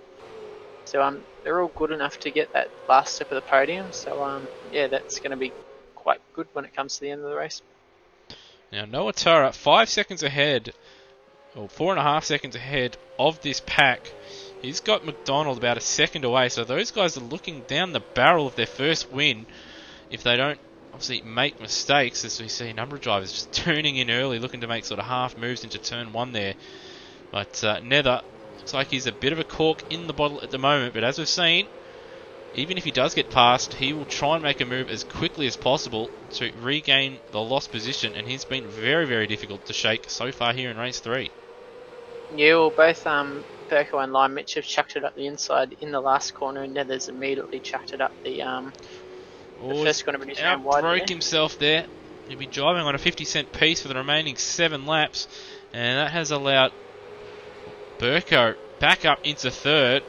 S2: So they're all good enough to get that last step of the podium. So yeah, that's going to be quite good when it comes to the end of the race.
S1: Now Noah Tara 5 seconds ahead, or 4.5 seconds ahead of this pack. He's got McDonald about a second away, so those guys are looking down the barrel of their first win if they don't obviously make mistakes, as we see a number of drivers just turning in early, looking to make sort of half moves into turn 1 there. But Nether looks like he's a bit of a cork in the bottle at the moment, but as we've seen, even if he does get past, he will try and make a move as quickly as possible to regain the lost position, and he's been very, very difficult to shake so far here in race 3.
S2: Yeah, well, both Brko and Lime Mitch have chucked it up the inside in the last corner, and Nether's immediately chucked it up the first corner, but he's ran wide.
S1: Broke himself there. He'll be driving on a 50-cent piece for the remaining 7 laps, and that has allowed Brko back up into 3rd,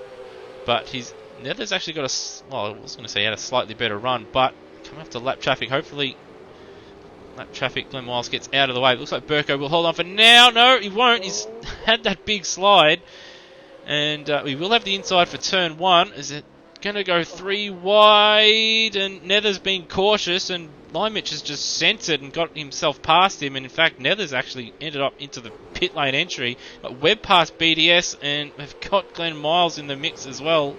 S1: but Nether's actually got I was going to say he had a slightly better run, but coming up to lap traffic, hopefully lap traffic, Glenn Miles gets out of the way. It looks like Brko will hold on for now. No, he won't. He's had that big slide, and we will have the inside for turn 1. Is it going to go 3 wide? And Nether's being cautious, and Limich has just censored and got himself past him. And in fact, Nether's actually ended up into the pit lane entry. Got Webb past BDS, and we've got Glenn Miles in the mix as well,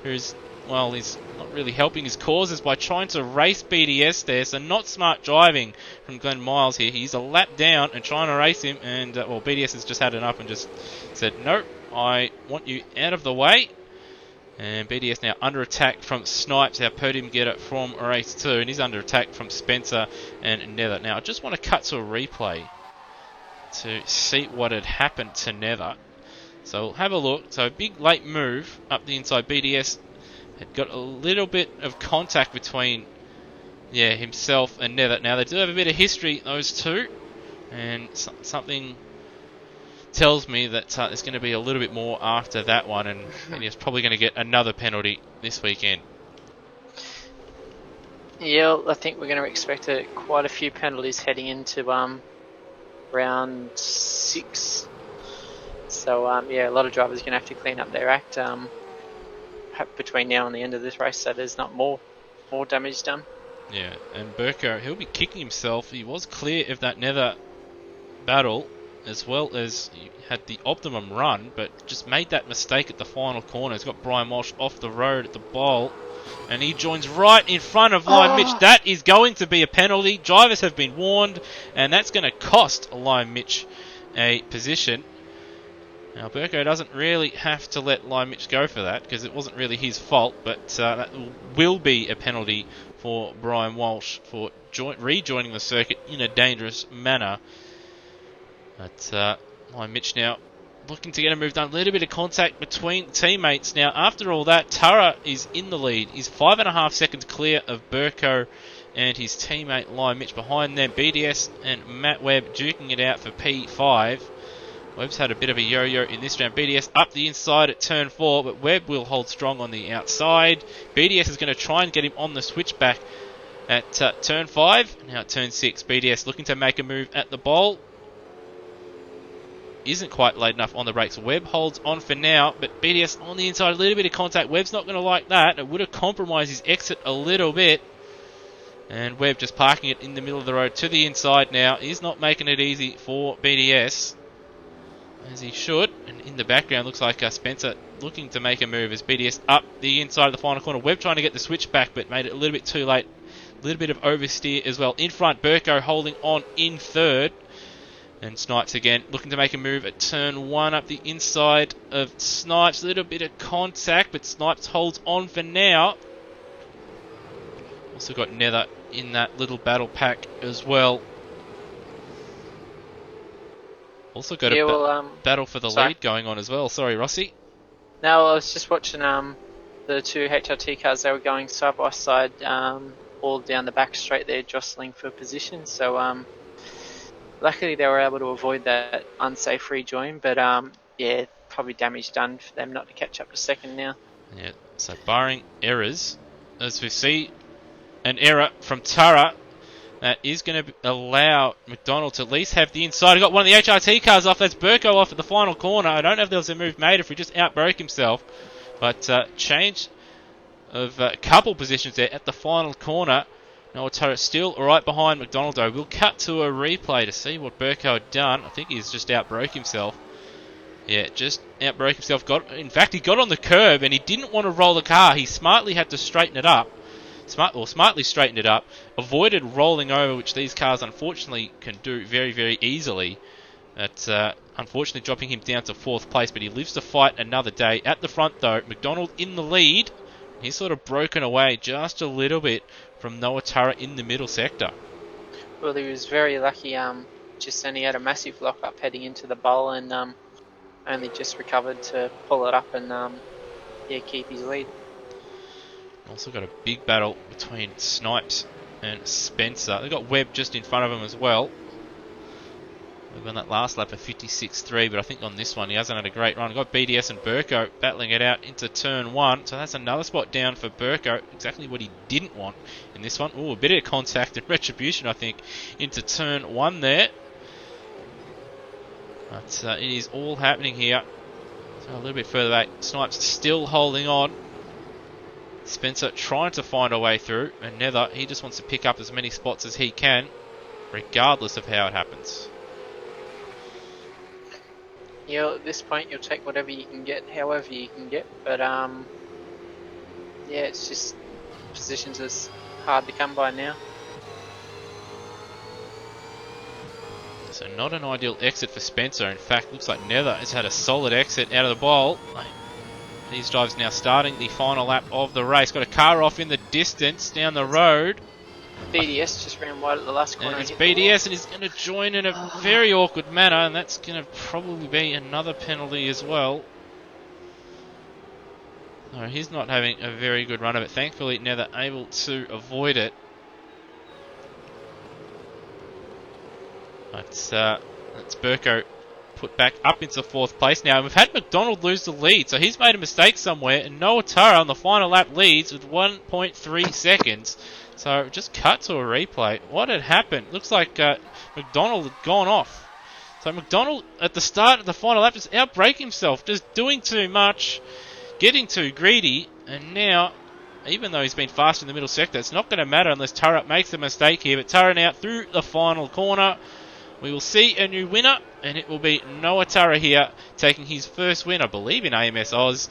S1: who's, well, he's not really helping his causes by trying to race BDS there. So not smart driving from Glenn Miles here. He's a lap down and trying to race him, and well, BDS has just had enough and just said, no, I want you out of the way. And BDS now under attack from Snipes, our podium getter from race 2, and he's under attack from Spencer and Nether. Now I just want to cut to a replay to see what had happened to Nether. So we'll have a look. So a big late move up the inside. BDS had got a little bit of contact between himself and Nether. Now they do have a bit of history, those two, and something tells me that there's going to be a little bit more after that one, and he's probably going to get another penalty this weekend.
S2: Yeah, I think we're going to expect quite a few penalties heading into round 6. So a lot of drivers are going to have to clean up their act between now and the end of this race, so there's not more damage done.
S1: Yeah, and Brko, he'll be kicking himself. He was clear of that Nether battle. as well as he had the optimum run, but just made that mistake at the final corner. He's got Brian Walsh off the road at the bowl, and he joins right in front of Lime Mitch. That is going to be a penalty. Drivers have been warned, and that's going to cost Lime Mitch a position. Now, Brko doesn't really have to let Lime Mitch go for that, because it wasn't really his fault, but that will be a penalty for Brian Walsh for rejoining the circuit in a dangerous manner. But Lime Mitch now looking to get a move done. A little bit of contact between teammates. Now, after all that, Tara is in the lead. He's 5.5 seconds clear of Brko and his teammate Lime Mitch behind them. BDS and Matt Webb duking it out for P5. Webb's had a bit of a yo-yo in this round. BDS up the inside at turn 4, but Webb will hold strong on the outside. BDS is going to try and get him on the switchback at turn 5. Now at turn 6, BDS looking to make a move at the bowl. Isn't quite late enough on the brakes. Webb holds on for now, but BDS on the inside, a little bit of contact. Webb's not going to like that. It would have compromised his exit a little bit. And Webb just parking it in the middle of the road to the inside now. He's not making it easy for BDS, as he should. And in the background, looks like Spencer looking to make a move as BDS up the inside of the final corner. Webb trying to get the switch back, but made it a little bit too late. A little bit of oversteer as well. In front, Brko holding on in third. And Snipes again looking to make a move at turn 1 up the inside of Snipes. A little bit of contact, but Snipes holds on for now. Also got Nether in that little battle pack as well. Also got a battle for the lead going on as well. Sorry, Rossi.
S2: No, I was just watching the two HRT cars. They were going side by side, all down the back straight there, jostling for position. So luckily they were able to avoid that unsafe rejoin. But yeah, probably damage done for them not to catch up to second now.
S1: Yeah. So barring errors, as we see an error from Tara, that is going to allow McDonald to at least have the inside. He got one of the HRT cars off. That's Brko off at the final corner. I don't know if there was a move made if he just outbroke himself. But change of a couple positions there at the final corner. Noah Tara still right behind McDonald though. We'll cut to a replay to see what Brko had done. I think he's just outbroke himself. Yeah, just outbroke himself. In fact, he got on the curb and he didn't want to roll the car. He smartly had to straighten it up. Smartly straightened it up, avoided rolling over, which these cars unfortunately can do very, very easily. That's unfortunately dropping him down to 4th place, but he lives to fight another day. At the front though, McDonald in the lead. He's sort of broken away just a little bit from Noah Tara in the middle sector.
S2: Well, he was very lucky. Just then he had a massive lock up heading into the bowl, and only just recovered to pull it up and keep his lead.
S1: Also got a big battle between Snipes and Spencer. They've got Webb just in front of him as well. We've on that last lap of 56.3, but I think on this one he hasn't had a great run. We've got BDS and Brko battling it out into turn 1. So that's another spot down for Brko. Exactly what he didn't want in this one. Ooh, a bit of contact and retribution, I think, into turn 1 there. But it is all happening here. So a little bit further back. Snipes still holding on. Spencer trying to find a way through, and Nether, he just wants to pick up as many spots as he can, regardless of how it happens.
S2: Yeah, at this point you'll take whatever you can get, however you can get, but yeah, it's just positions is hard to come by now.
S1: So not an ideal exit for Spencer. In fact, looks like Nether has had a solid exit out of the bowl. These drives now starting the final lap of the race. Got a car off in the distance down the road.
S2: BDS just ran wide at the last corner.
S1: And it's BDS, and he's going to join in a very awkward manner, and that's going to probably be another penalty as well. No, he's not having a very good run of it. Thankfully, Nether able to avoid it. That's Brko put back up into 4th place now. And we've had McDonald lose the lead, so he's made a mistake somewhere. And Noah Tara on the final lap leads with 1.3 seconds. So just cut to a replay. What had happened? Looks like McDonald had gone off. So McDonald at the start of the final lap just outbraked himself, just doing too much, getting too greedy. And now, even though he's been fast in the middle sector, it's not going to matter unless Tara makes a mistake here. But Tara now through the final corner. we will see a new winner, and it will be Noah Turra here, taking his first win, I believe, in AMS Oz.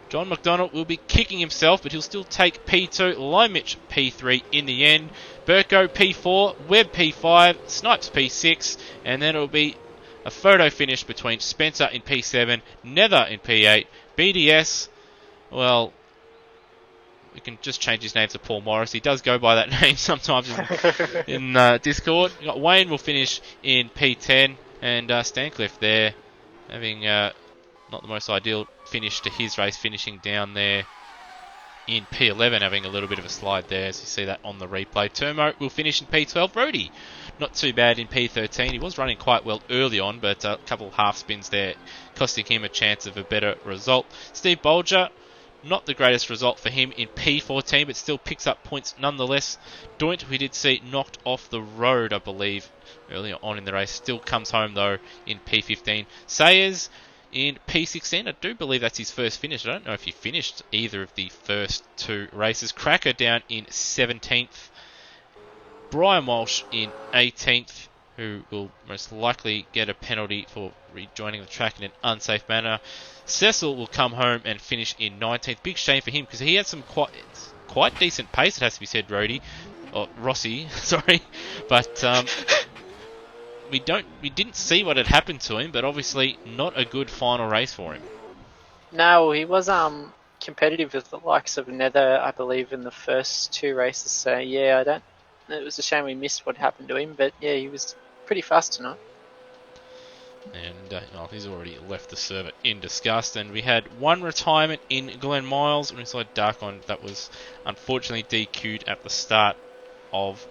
S1: John McDonald will be kicking himself, but he'll still take P2, Lomich P3 in the end. Brko P4, Webb P5, Snipes P6, and then it'll be a photo finish between Spencer in P7, Nether in P8, BDS, well, we can just change his name to Paul Morris. He does go by that name sometimes in Discord. You got Wayne will finish in P10, and Stancliffe there having not the most ideal finish to his race, finishing down there in P11, having a little bit of a slide there, as you see that on the replay. Termo will finish in P12. Brody, not too bad in P13. He was running quite well early on, but a couple of half spins there, costing him a chance of a better result. Steve Bolger, not the greatest result for him in P14, but still picks up points nonetheless. Doint, we did see knocked off the road, I believe, earlier on in the race. Still comes home, though, in P15. Sayers in P16, I do believe that's his first finish. I don't know if he finished either of the first two races. Cracker down in 17th. Brian Walsh in 18th, who will most likely get a penalty for rejoining the track in an unsafe manner. Cecil will come home and finish in 19th. Big shame for him, because he had some quite decent pace, it has to be said, Rossi, sorry. But we didn't see what had happened to him, but obviously not a good final race for him.
S2: No, he was competitive with the likes of Nether, I believe, in the first two races. So yeah, it was a shame we missed what happened to him, but yeah, he was pretty fast tonight.
S1: And he's already left the server in disgust. And we had one retirement in Glen Miles, and we saw Darkon that was unfortunately DQ'd at the start of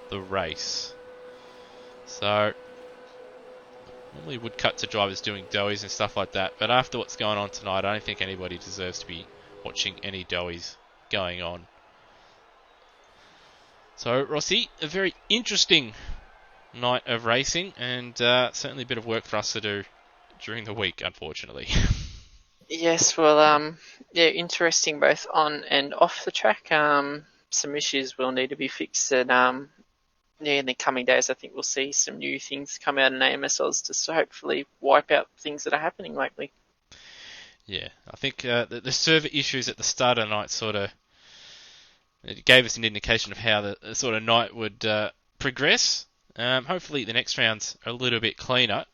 S1: the race. So normally would cut to drivers doing doughies and stuff like that, but after what's going on tonight, I don't think anybody deserves to be watching any doughies going on. So, Rossi, a very interesting night of racing, and certainly a bit of work for us to do during the week, unfortunately.
S2: Yes, well, yeah, interesting both on and off the track. Some issues will need to be fixed, and yeah, in the coming days, I think we'll see some new things come out in AMSOZ to hopefully wipe out things that are happening lately.
S1: Yeah, I think the server issues at the start of the night sort of it gave us an indication of how the sort of night would progress. Hopefully the next rounds are a little bit cleaner.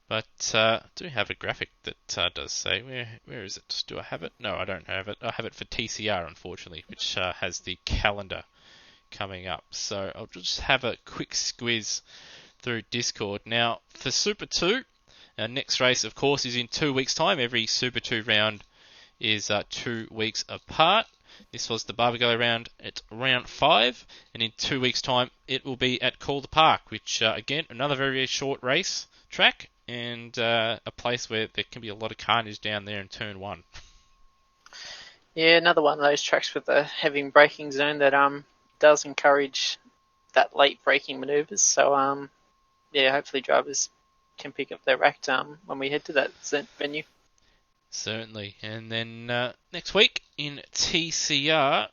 S1: But I do have a graphic that does say, where is it? Do I have it? No, I don't have it. I have it for TCR, unfortunately, which has the calendar coming up. So I'll just have a quick squiz through Discord. Now, for Super 2, our next race, of course, is in 2 weeks' time. Every Super 2 round is 2 weeks apart. This was the Barbagallo round at round 5, and in 2 weeks' time it will be at Calder Park, which, again, another very, very short race track, and a place where there can be a lot of carnage down there in turn 1.
S2: Yeah, another one of those tracks with the heavy braking zone that does encourage that late braking manoeuvres. So yeah, hopefully drivers can pick up their act when we head to that venue.
S1: Certainly. And then next week in TCR,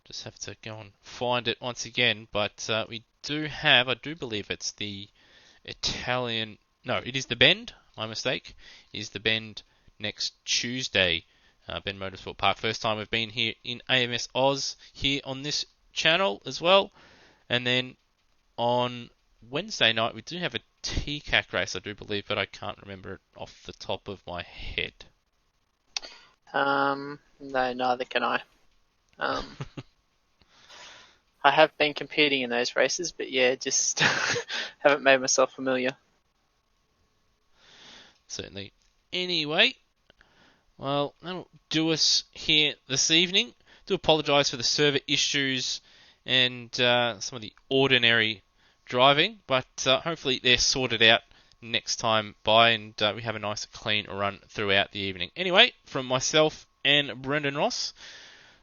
S1: just have to go and find it once again, but we do have, I do believe it's the Italian, no, it is the Bend, my mistake, is the Bend next Tuesday, Bend Motorsport Park. First time we've been here in AMS Oz, here on this channel as well. And then on Wednesday night, we do have a TCAC race, I do believe, but I can't remember it off the top of my head.
S2: No, neither can I. I have been competing in those races, but yeah, just haven't made myself familiar.
S1: Certainly. Anyway, well, that'll do us here this evening. Do apologise for the server issues and some of the ordinary driving, but hopefully they're sorted out next time by, and we have a nice clean run throughout the evening. Anyway, from myself and Brendan Ross,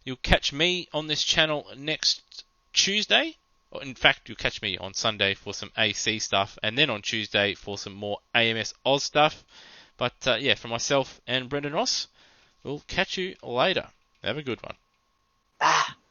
S1: you'll catch me on this channel next Tuesday. In fact, you'll catch me on Sunday for some AC stuff, and then on Tuesday for some more AMS Oz stuff. But yeah, for myself and Brendan Ross, we'll catch you later. Have a good one.